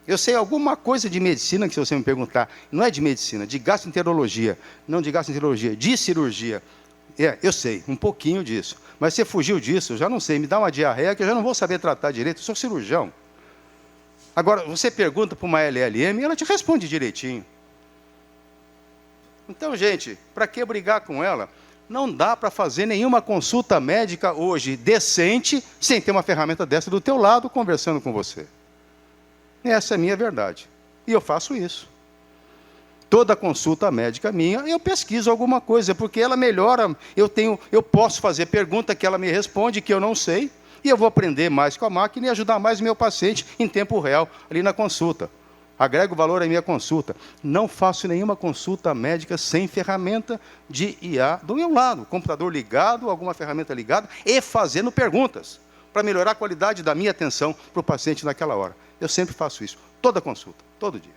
Speaker 3: Eu sei alguma coisa de medicina, que se você me perguntar, não é de medicina, de gastroenterologia, não de gastroenterologia, de cirurgia. Eu sei, um pouquinho disso. Mas você fugiu disso, eu já não sei. Me dá uma diarreia que eu já não vou saber tratar direito. Eu sou cirurgião. Agora, você pergunta para uma LLM e ela te responde direitinho. Então, gente, para que brigar com ela? Não dá para fazer nenhuma consulta médica hoje decente sem ter uma ferramenta dessa do teu lado conversando com você. Essa é a minha verdade. E eu faço isso. Toda consulta médica minha, eu pesquiso alguma coisa, porque ela melhora, eu posso fazer pergunta que ela me responde, que eu não sei, e eu vou aprender mais com a máquina e ajudar mais o meu paciente em tempo real, ali na consulta. Agrego valor à minha consulta. Não faço nenhuma consulta médica sem ferramenta de IA do meu lado, computador ligado, alguma ferramenta ligada, e fazendo perguntas, para melhorar a qualidade da minha atenção para o paciente naquela hora. Eu sempre faço isso, toda consulta, todo dia.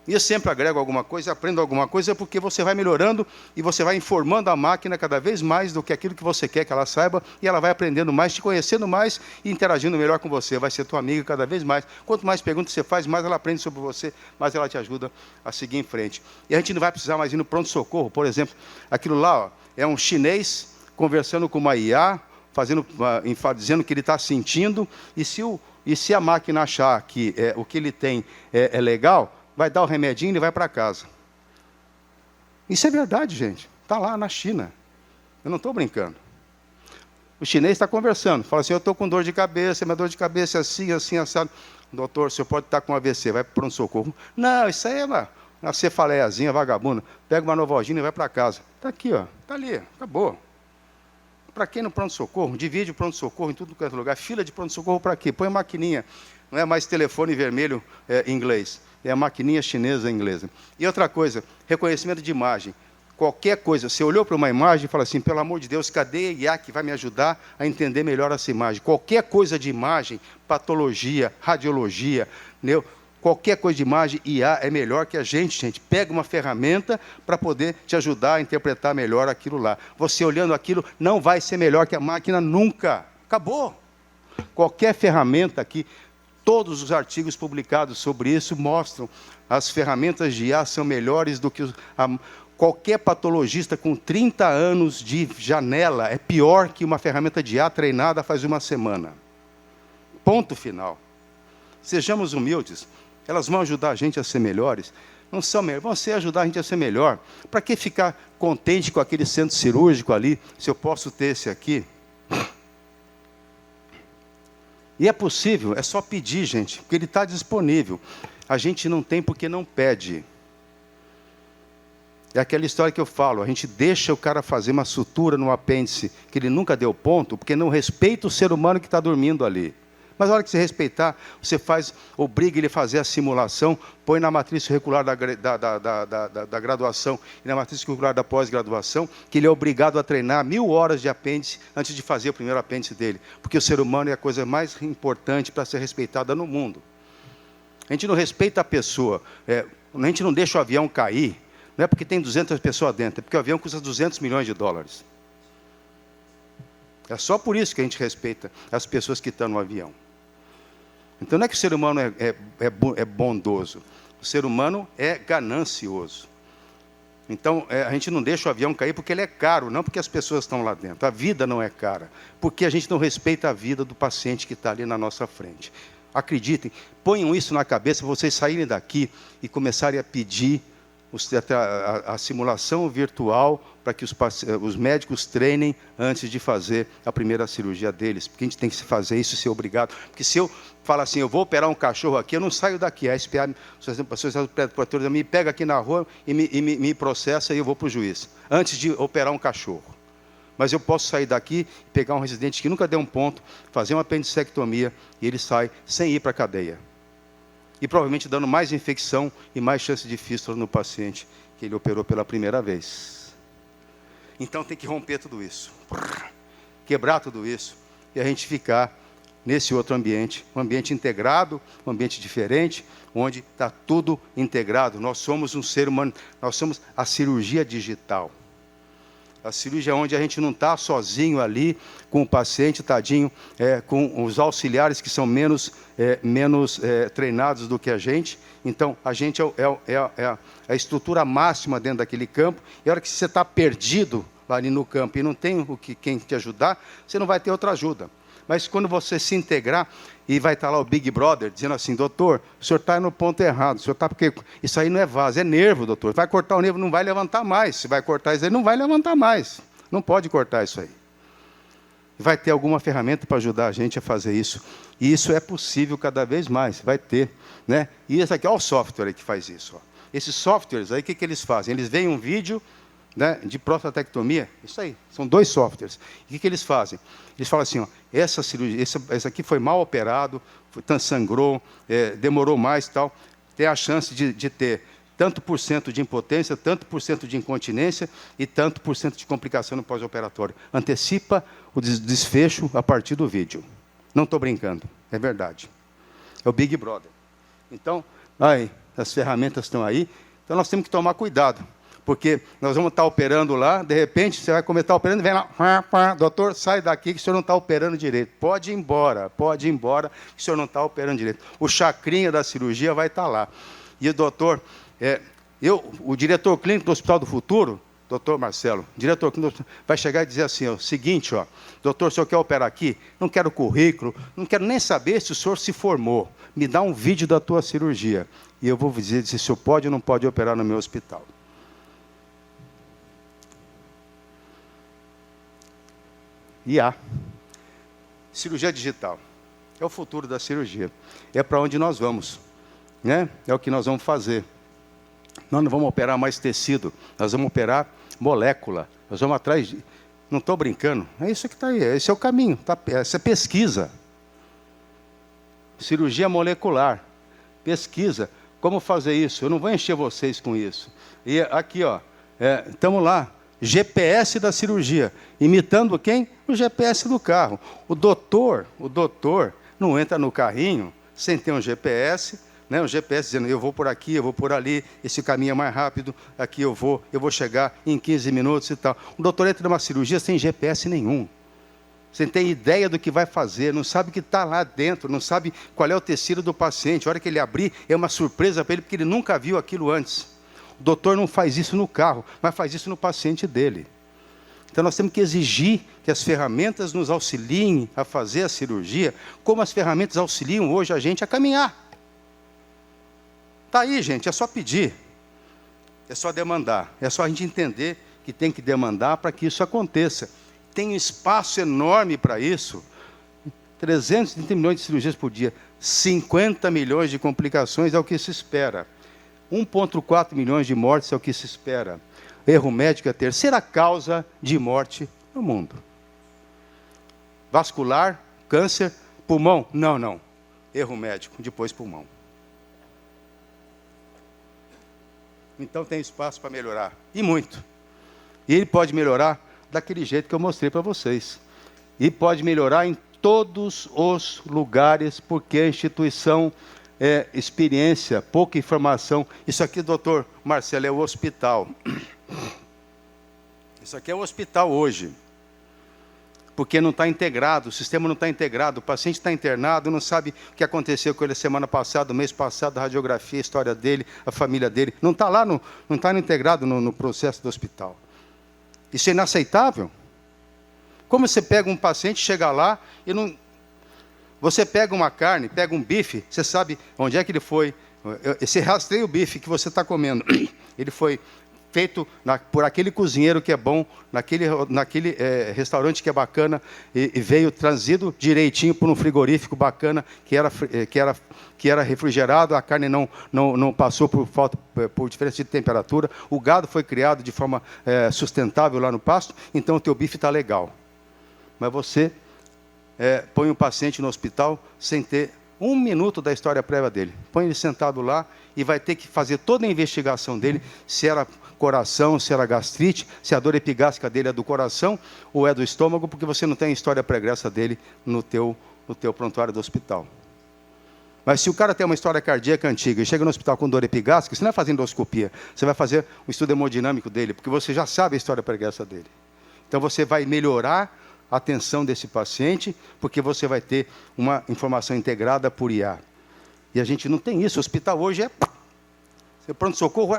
Speaker 3: E eu sempre agrego alguma coisa, aprendo alguma coisa, porque você vai melhorando e você vai informando a máquina cada vez mais do que aquilo que você quer que ela saiba, e ela vai aprendendo mais, te conhecendo mais e interagindo melhor com você. Vai ser tua amiga cada vez mais. Quanto mais perguntas você faz, mais ela aprende sobre você, mais ela te ajuda a seguir em frente. E a gente não vai precisar mais ir no pronto-socorro, por exemplo. Aquilo lá, ó, é um chinês conversando com uma IA, dizendo o que ele está sentindo, e se a máquina achar que o que ele tem é legal, vai dar o remedinho e ele vai para casa. Isso é verdade, gente. Está lá na China. Eu não estou brincando. O chinês está conversando. Fala assim, eu estou com dor de cabeça, minha dor de cabeça é assim, assim, assado. Doutor, o senhor pode estar com AVC, vai para o pronto-socorro. Não, isso aí é uma cefaleiazinha vagabunda. Pega uma Novalgina e vai para casa. Está aqui, ó. Está ali, acabou. Para quem no pronto-socorro? Divide o pronto-socorro em tudo quanto é lugar. Fila de pronto-socorro para quê? Põe a maquininha. Não é mais telefone vermelho em inglês. É a maquininha chinesa inglesa. E outra coisa, reconhecimento de imagem. Qualquer coisa, você olhou para uma imagem e fala assim, pelo amor de Deus, cadê a IA que vai me ajudar a entender melhor essa imagem? Qualquer coisa de imagem, patologia, radiologia, qualquer coisa de imagem, IA é melhor que a gente. Pega uma ferramenta para poder te ajudar a interpretar melhor aquilo lá. Você olhando aquilo não vai ser melhor que a máquina nunca. Acabou. Qualquer ferramenta aqui, todos os artigos publicados sobre isso mostram as ferramentas de IA são melhores do que qualquer patologista com 30 anos de janela é pior que uma ferramenta de IA treinada faz uma semana. Ponto final. Sejamos humildes. Elas vão ajudar a gente a ser melhores? Não são melhores, vão ajudar a gente a ser melhor. Para que ficar contente com aquele centro cirúrgico ali, se eu posso ter esse aqui? E é possível, é só pedir, gente, porque ele está disponível. A gente não tem porque não pede. É aquela história que eu falo, a gente deixa o cara fazer uma sutura no apêndice, que ele nunca deu ponto, porque não respeita o ser humano que está dormindo ali. Mas na hora que você respeitar, você obriga ele a fazer a simulação, põe na matriz curricular da graduação e na matriz curricular da pós-graduação, que ele é obrigado a treinar 1000 horas de apêndice antes de fazer o primeiro apêndice dele. Porque o ser humano é a coisa mais importante para ser respeitada no mundo. A gente não respeita a pessoa, a gente não deixa o avião cair, não é porque tem 200 pessoas dentro, é porque o avião custa 200 milhões de dólares. É só por isso que a gente respeita as pessoas que estão no avião. Então não é que o ser humano é bondoso, o ser humano é ganancioso. Então a gente não deixa o avião cair porque ele é caro, não porque as pessoas estão lá dentro. A vida não é cara, porque a gente não respeita a vida do paciente que está ali na nossa frente. Acreditem, ponham isso na cabeça, vocês saírem daqui e começarem a pedir a simulação virtual para que os médicos treinem antes de fazer a primeira cirurgia deles, porque a gente tem que fazer isso e ser obrigado. Porque se eu falar assim, eu vou operar um cachorro aqui, eu não saio daqui, a SPA, me pega aqui na rua e me processa e eu vou para o juiz, antes de operar um cachorro. Mas eu posso sair daqui, pegar um residente que nunca deu um ponto, fazer uma apendicectomia e ele sai sem ir para a cadeia. E provavelmente dando mais infecção e mais chance de fístula no paciente que ele operou pela primeira vez. Então tem que romper tudo isso, quebrar tudo isso, e a gente ficar nesse outro ambiente, um ambiente integrado, um ambiente diferente, onde está tudo integrado. Nós somos um ser humano, nós somos a cirurgia digital. A cirurgia onde a gente não está sozinho ali com o paciente, tadinho, com os auxiliares que são menos treinados do que a gente. Então, a gente é a estrutura máxima dentro daquele campo. E a hora que você está perdido lá ali no campo e não tem quem te ajudar, você não vai ter outra ajuda. Mas quando você se integrar, e vai estar lá o Big Brother, dizendo assim, doutor, o senhor está no ponto errado, o senhor está porque isso aí não é vaso, é nervo, doutor. Vai cortar o nervo, não vai levantar mais. Se vai cortar isso aí, não vai levantar mais. Não pode cortar isso aí. Vai ter alguma ferramenta para ajudar a gente a fazer isso. E isso é possível cada vez mais, vai ter. Né? E esse aqui, olha o software aí que faz isso. Ó. Esses softwares aí, o que eles fazem? Eles veem um vídeo, né, de prostatectomia, isso aí, são 2 softwares. E o que eles fazem? Eles falam assim, ó, essa cirurgia, essa aqui foi mal operado, sangrou, demorou mais e tal, tem a chance de ter tanto por cento de impotência, tanto por cento de incontinência e tanto por cento de complicação no pós-operatório. Antecipa o desfecho a partir do vídeo. Não estou brincando, é verdade. É o Big Brother. Então, aí, as ferramentas estão aí, então nós temos que tomar cuidado. Porque nós vamos estar operando lá, de repente, você vai começar operando, vem lá, doutor, sai daqui que o senhor não está operando direito. Pode ir embora, que o senhor não está operando direito. O chacrinha da cirurgia vai estar lá. E o doutor, o diretor clínico do Hospital do Futuro, doutor Marcelo, diretor clínico, vai chegar e dizer assim, ó, seguinte, ó, doutor, o senhor quer operar aqui? Não quero currículo, não quero nem saber se o senhor se formou. Me dá um vídeo da tua cirurgia. E eu vou dizer se o senhor pode ou não pode operar no meu hospital. IA. Cirurgia digital. É o futuro da cirurgia. É para onde nós vamos. Né? É o que nós vamos fazer. Nós não vamos operar mais tecido. Nós vamos operar molécula. Nós vamos atrás de... Não estou brincando. É isso que está aí. Esse é o caminho. Tá? Essa é pesquisa. Cirurgia molecular. Pesquisa. Como fazer isso? Eu não vou encher vocês com isso. E aqui, ó. Estamos lá. GPS da cirurgia, imitando quem? O GPS do carro. O doutor não entra no carrinho sem ter um GPS, né? Um GPS dizendo, eu vou por aqui, eu vou por ali, esse caminho é mais rápido, aqui eu vou chegar em 15 minutos e tal. O doutor entra numa cirurgia sem GPS nenhum. Você não tem ideia do que vai fazer, não sabe o que está lá dentro, não sabe qual é o tecido do paciente. A hora que ele abrir, é uma surpresa para ele, porque ele nunca viu aquilo antes. O doutor não faz isso no carro, mas faz isso no paciente dele. Então nós temos que exigir que as ferramentas nos auxiliem a fazer a cirurgia, como as ferramentas auxiliam hoje a gente a caminhar. Está aí, gente, é só pedir. É só demandar. É só a gente entender que tem que demandar para que isso aconteça. Tem um espaço enorme para isso. 330 milhões de cirurgias por dia. 50 milhões de complicações é o que se espera. 1,4 milhões de mortes é o que se espera. Erro médico é a terceira causa de morte no mundo. Vascular, câncer, pulmão? Não. Erro médico, depois pulmão. Então tem espaço para melhorar. E muito. E ele pode melhorar daquele jeito que eu mostrei para vocês. E pode melhorar em todos os lugares, porque a instituição é experiência, pouca informação. Isso aqui, doutor Marcelo, é o hospital. Isso aqui é o hospital hoje. Porque não está integrado, o sistema não está integrado, o paciente está internado, não sabe o que aconteceu com ele semana passada, mês passado, a radiografia, a história dele, a família dele. Não está lá, não está integrado no processo do hospital. Isso é inaceitável. Como você pega um paciente, chega lá e não... Você pega uma carne, pega um bife, você sabe onde é que ele foi. Você rastreia o bife que você está comendo. Ele foi feito por aquele cozinheiro que é bom, naquele restaurante que é bacana, e veio trazido direitinho por um frigorífico bacana, que era refrigerado, a carne não passou por diferença de temperatura, o gado foi criado de forma sustentável lá no pasto, então o teu bife está legal. Mas você põe um paciente no hospital sem ter 1 minuto da história prévia dele. Põe ele sentado lá e vai ter que fazer toda a investigação dele, se era coração, se era gastrite, se a dor epigástrica dele é do coração ou é do estômago, porque você não tem a história pregressa dele no teu prontuário do hospital. Mas se o cara tem uma história cardíaca antiga e chega no hospital com dor epigástrica, você não vai fazer endoscopia, você vai fazer um estudo hemodinâmico dele, porque você já sabe a história pregressa dele. Então você vai melhorar a atenção desse paciente, porque você vai ter uma informação integrada por IA. E a gente não tem isso. O hospital hoje é pronto-socorro,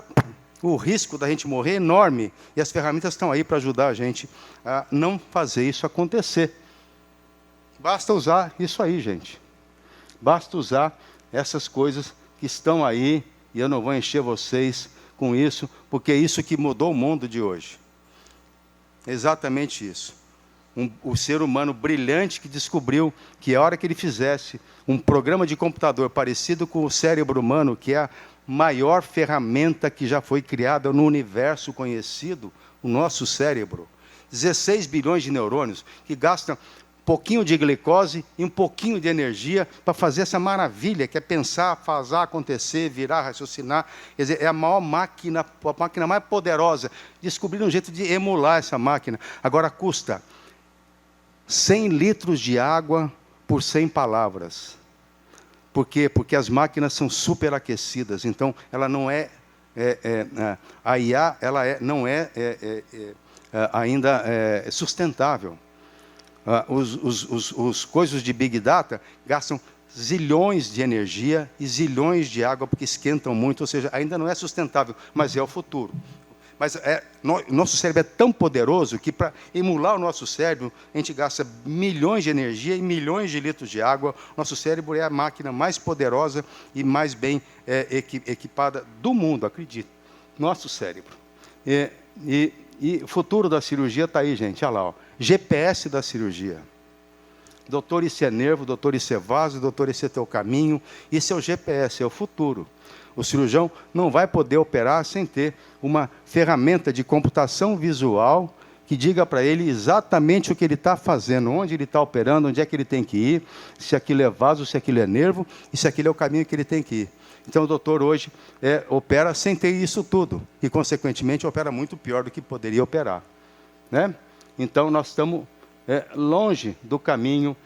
Speaker 3: o risco da gente morrer é enorme. E as ferramentas estão aí para ajudar a gente a não fazer isso acontecer. Basta usar isso aí, gente. Basta usar essas coisas que estão aí, e eu não vou encher vocês com isso, porque é isso que mudou o mundo de hoje. Exatamente isso. O ser humano brilhante que descobriu que a hora que ele fizesse um programa de computador parecido com o cérebro humano, que é a maior ferramenta que já foi criada no universo conhecido, o nosso cérebro, 16 bilhões de neurônios, que gastam um pouquinho de glicose e um pouquinho de energia para fazer essa maravilha, que é pensar, fazer acontecer, virar, raciocinar. Quer dizer, é a maior máquina, a máquina mais poderosa. Descobriram um jeito de emular essa máquina. Agora custa 100 litros de água por 100 palavras. Por quê? Porque as máquinas são superaquecidas. Então, ela não a IA não é ainda sustentável. Os coisas de Big Data gastam zilhões de energia e zilhões de água, porque esquentam muito, ou seja, ainda não é sustentável, mas é o futuro. Mas nosso cérebro é tão poderoso que, para emular o nosso cérebro, a gente gasta milhões de energia e milhões de litros de água. Nosso cérebro é a máquina mais poderosa e mais bem equipada do mundo, acredito. Nosso cérebro. E o futuro da cirurgia está aí, gente. Olha lá, ó. GPS da cirurgia. Doutor, isso é nervo, doutor, isso é vaso, doutor, esse é teu caminho. Isso é o GPS, é o futuro. O cirurgião não vai poder operar sem ter uma ferramenta de computação visual que diga para ele exatamente o que ele está fazendo, onde ele está operando, onde é que ele tem que ir, se aquilo é vaso, se aquilo é nervo, e se aquilo é o caminho que ele tem que ir. Então, o doutor hoje opera sem ter isso tudo, e, consequentemente, opera muito pior do que poderia operar. Né? Então, nós estamos longe do caminho,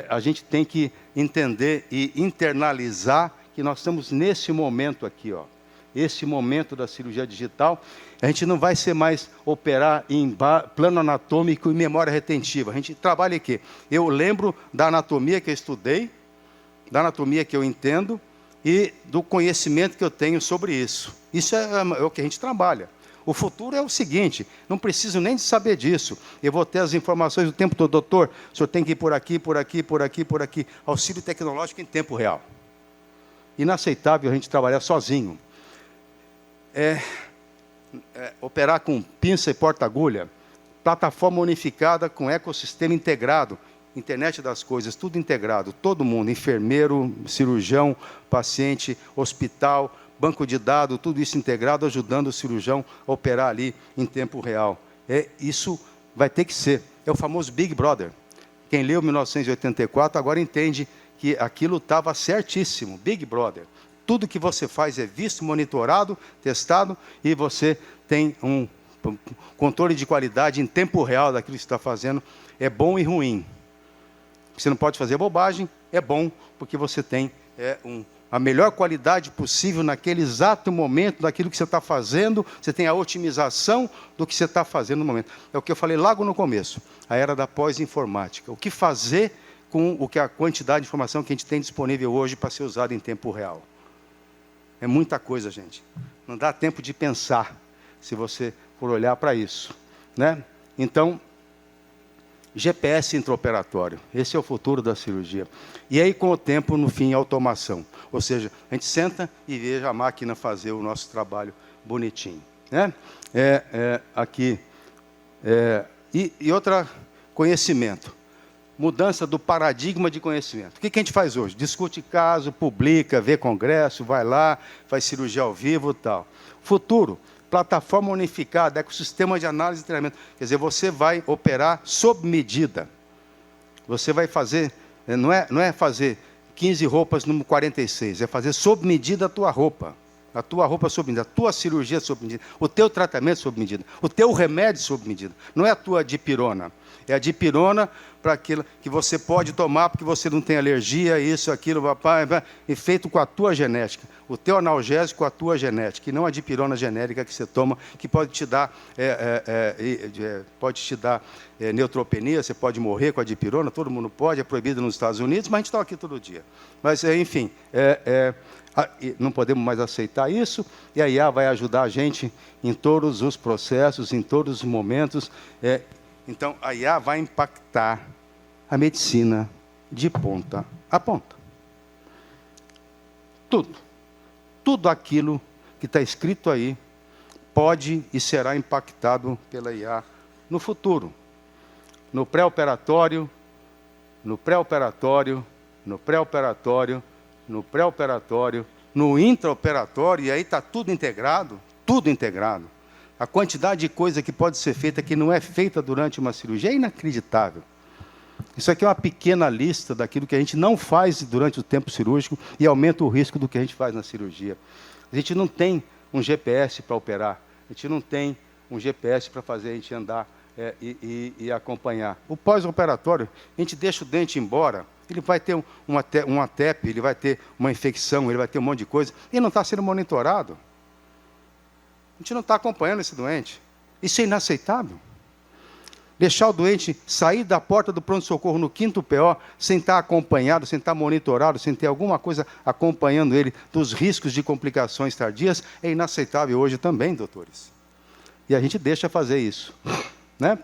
Speaker 3: a gente tem que entender e internalizar que nós estamos nesse momento aqui, ó, esse momento da cirurgia digital. A gente não vai ser mais operar em plano anatômico e memória retentiva. A gente trabalha aqui. Eu lembro da anatomia que eu estudei, da anatomia que eu entendo e do conhecimento que eu tenho sobre isso. Isso é o que a gente trabalha. O futuro é o seguinte, não preciso nem de saber disso. Eu vou ter as informações o tempo todo. Doutor, o senhor tem que ir por aqui, por aqui, por aqui, por aqui. Auxílio tecnológico em tempo real. inaceitável a gente trabalhar sozinho. Operar com pinça e porta-agulha, plataforma unificada com ecossistema integrado, internet das coisas, tudo integrado, todo mundo, enfermeiro, cirurgião, paciente, hospital, banco de dados, tudo isso integrado, ajudando o cirurgião a operar ali em tempo real. Isso vai ter que ser. É o famoso Big Brother. Quem leu 1984 agora entende que aquilo estava certíssimo. Big Brother. Tudo que você faz é visto, monitorado, testado, e você tem um controle de qualidade em tempo real daquilo que você está fazendo. É bom e ruim. Você não pode fazer bobagem, é bom, porque você tem a melhor qualidade possível naquele exato momento daquilo que você está fazendo, você tem a otimização do que você está fazendo no momento. É o que eu falei logo no começo, a era da pós-informática. O que fazer com a quantidade de informação que a gente tem disponível hoje para ser usada em tempo real? É muita coisa, gente. Não dá tempo de pensar, se você for olhar para isso, né? Então, GPS intraoperatório, esse é o futuro da cirurgia. E aí, com o tempo, no fim, automação. Ou seja, a gente senta e veja a máquina fazer o nosso trabalho bonitinho, né? Aqui. E outra, conhecimento. Mudança do paradigma de conhecimento. O que a gente faz hoje? Discute caso, publica, vê congresso, vai lá, faz cirurgia ao vivo e tal. Futuro, plataforma unificada, ecossistema de análise e treinamento. Quer dizer, você vai operar sob medida. Você vai fazer, não é fazer 15 roupas no 46, é fazer sob medida a tua roupa. A tua roupa sob medida, a tua cirurgia sob medida, o teu tratamento sob medida, o teu remédio sob medida. Não é a tua dipirona. É a dipirona para aquilo que você pode tomar porque você não tem alergia, isso, aquilo, papai, e feito com a tua genética. O teu analgésico com a tua genética, e não a dipirona genérica que você toma, que pode te dar, neutropenia, você pode morrer com a dipirona, todo mundo pode, é proibido nos Estados Unidos, mas a gente está aqui todo dia. Mas, enfim, não podemos mais aceitar isso, e a IA vai ajudar a gente em todos os processos, em todos os momentos. Então, a IA vai impactar a medicina de ponta a ponta. Tudo. Tudo aquilo que está escrito aí pode e será impactado pela IA no futuro. No pré-operatório, no pré-operatório, no pré-operatório, no pré-operatório, no intraoperatório, e aí está tudo integrado, tudo integrado. A quantidade de coisa que pode ser feita, que não é feita durante uma cirurgia, é inacreditável. Isso aqui é uma pequena lista daquilo que a gente não faz durante o tempo cirúrgico e aumenta o risco do que a gente faz na cirurgia. A gente não tem um GPS para operar, a gente não tem um GPS para fazer a gente andar e acompanhar. O pós-operatório, a gente deixa o dente embora, ele vai ter uma TEP, ele vai ter uma infecção, ele vai ter um monte de coisa, e não está sendo monitorado. A gente não está acompanhando esse doente. Isso é inaceitável. Deixar o doente sair da porta do pronto-socorro no 5º PO, sem estar acompanhado, sem estar monitorado, sem ter alguma coisa acompanhando ele dos riscos de complicações tardias, é inaceitável hoje também, doutores. E a gente deixa fazer isso, né?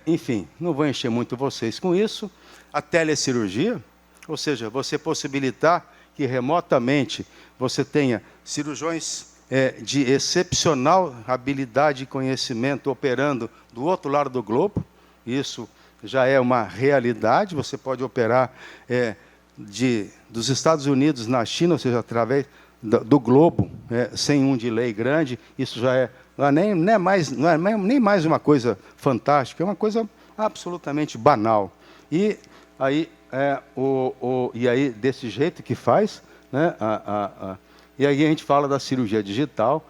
Speaker 3: Enfim, não vou encher muito vocês com isso. A telecirurgia, ou seja, você possibilitar que remotamente você tenha cirurgiões de excepcional habilidade e conhecimento operando do outro lado do globo. Isso já é uma realidade. Você pode operar dos Estados Unidos na China, ou seja, através do globo, sem um delay grande. Isso já não é nem mais uma coisa fantástica, é uma coisa absolutamente banal. E aí, desse jeito que faz, né, e aí a gente fala da cirurgia digital,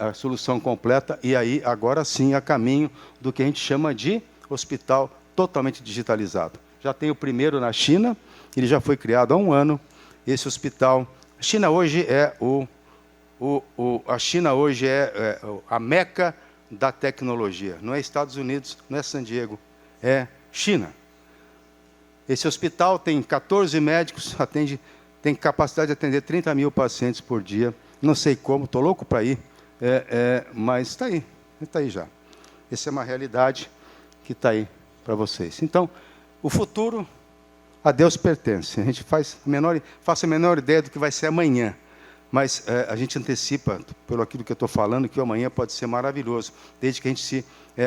Speaker 3: a solução completa, e aí agora sim a caminho do que a gente chama de hospital totalmente digitalizado. Já tem o primeiro na China, ele já foi criado há 1 ano, esse hospital. A China hoje é a meca da tecnologia. Não é Estados Unidos, não é San Diego, é China. Esse hospital tem 14 médicos, tem capacidade de atender 30 mil pacientes por dia. Não sei como, estou louco para ir, mas está aí já. Essa é uma realidade que está aí para vocês. Então, o futuro a Deus pertence. A gente faça a menor ideia do que vai ser amanhã. Mas a gente antecipa, pelo aquilo que eu estou falando, que o amanhã pode ser maravilhoso, desde que a gente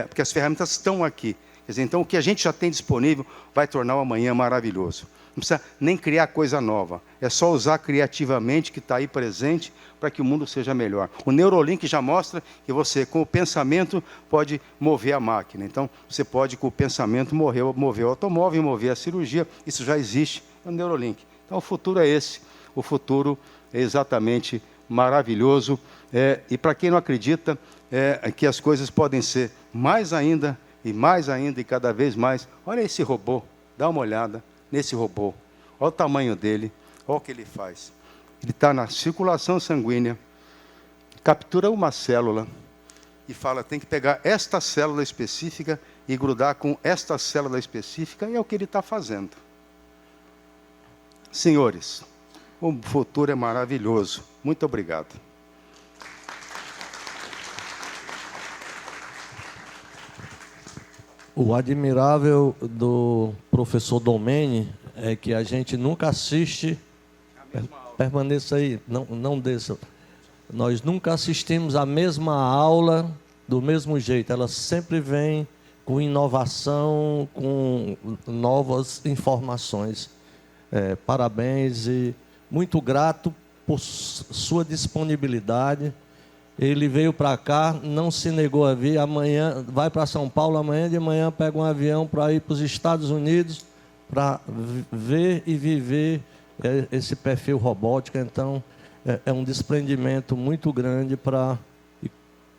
Speaker 3: porque as ferramentas estão aqui. Quer dizer, então, o que a gente já tem disponível vai tornar o amanhã maravilhoso. Não precisa nem criar coisa nova. É só usar criativamente, que está aí presente, para que o mundo seja melhor. O Neurolink já mostra que você, com o pensamento, pode mover a máquina. Então, você pode, com o pensamento, mover o automóvel, mover a cirurgia. Isso já existe no Neurolink. Então, o futuro é esse. O futuro é exatamente maravilhoso. E para quem não acredita que as coisas podem ser mais ainda, e cada vez mais, olha esse robô, dá uma olhada nesse robô. Olha o tamanho dele, olha o que ele faz. Ele está na circulação sanguínea, captura uma célula e fala, tem que pegar esta célula específica e grudar com esta célula específica, e é o que ele está fazendo. Senhores, o futuro é maravilhoso. Muito obrigado.
Speaker 2: O admirável do professor Domene é que a gente nunca assiste... Permaneça aí, não desça. Nós nunca assistimos a mesma aula do mesmo jeito. Ela sempre vem com inovação, com novas informações. Parabéns e muito grato por sua disponibilidade. Ele veio para cá, não se negou a vir. Amanhã vai para São Paulo, amanhã de manhã pega um avião para ir para os Estados Unidos para ver e viver esse perfil robótico. Então, é um desprendimento muito grande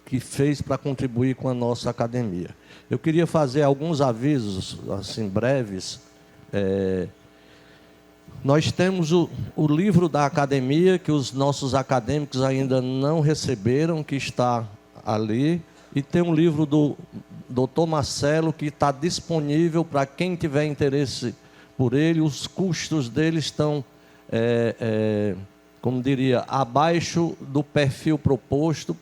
Speaker 2: que fez para contribuir com a nossa academia. Eu queria fazer alguns avisos, assim, breves. Nós temos o livro da academia, que os nossos acadêmicos ainda não receberam, que está ali. E tem um livro do Dr. Marcelo, que está disponível para quem tiver interesse por ele. Os custos dele estão, como diria, abaixo do perfil proposto,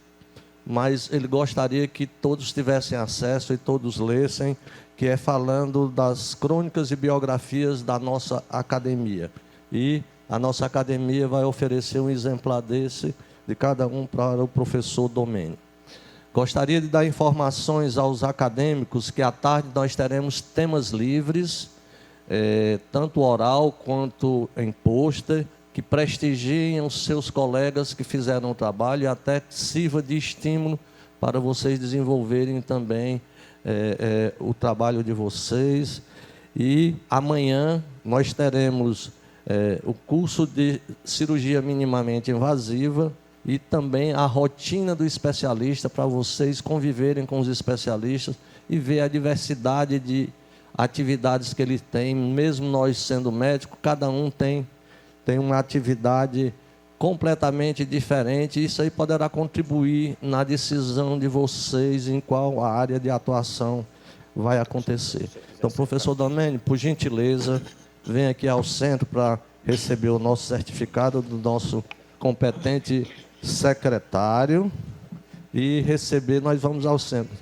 Speaker 2: mas ele gostaria que todos tivessem acesso e todos lessem, que é falando das crônicas e biografias da nossa academia. E a nossa academia vai oferecer um exemplar desse, de cada um, para o professor Domene. Gostaria de dar informações aos acadêmicos que à tarde nós teremos temas livres, tanto oral quanto em pôster, que prestigiem os seus colegas que fizeram o trabalho e até que sirva de estímulo para vocês desenvolverem também o trabalho de vocês. E amanhã nós teremos o curso de cirurgia minimamente invasiva e também a rotina do especialista, para vocês conviverem com os especialistas e ver a diversidade de atividades que ele tem. Mesmo nós sendo médicos, cada um tem uma atividade completamente diferente. Isso aí poderá contribuir na decisão de vocês em qual área de atuação vai acontecer. Então, professor Domene, por gentileza, venha aqui ao centro para receber o nosso certificado do nosso competente secretário e receber. Nós vamos ao centro.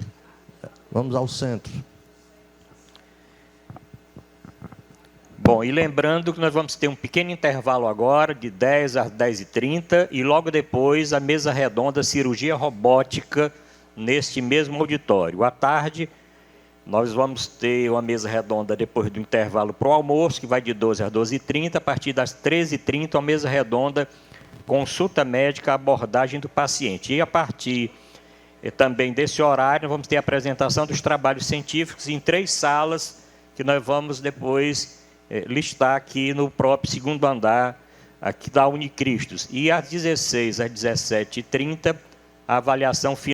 Speaker 2: Vamos ao centro.
Speaker 1: Bom, e lembrando que nós vamos ter um pequeno intervalo agora, de 10 às 10h30, e logo depois a mesa redonda cirurgia robótica, neste mesmo auditório. À tarde, nós vamos ter uma mesa redonda depois do intervalo para o almoço, que vai de 12 às 12h30, a partir das 13h30, uma mesa redonda, consulta médica, abordagem do paciente. E a partir também desse horário, vamos ter a apresentação dos trabalhos científicos em 3 salas, que nós vamos depois listar aqui no próprio segundo andar aqui da Unicristos. E às 16 às 17h30, a avaliação final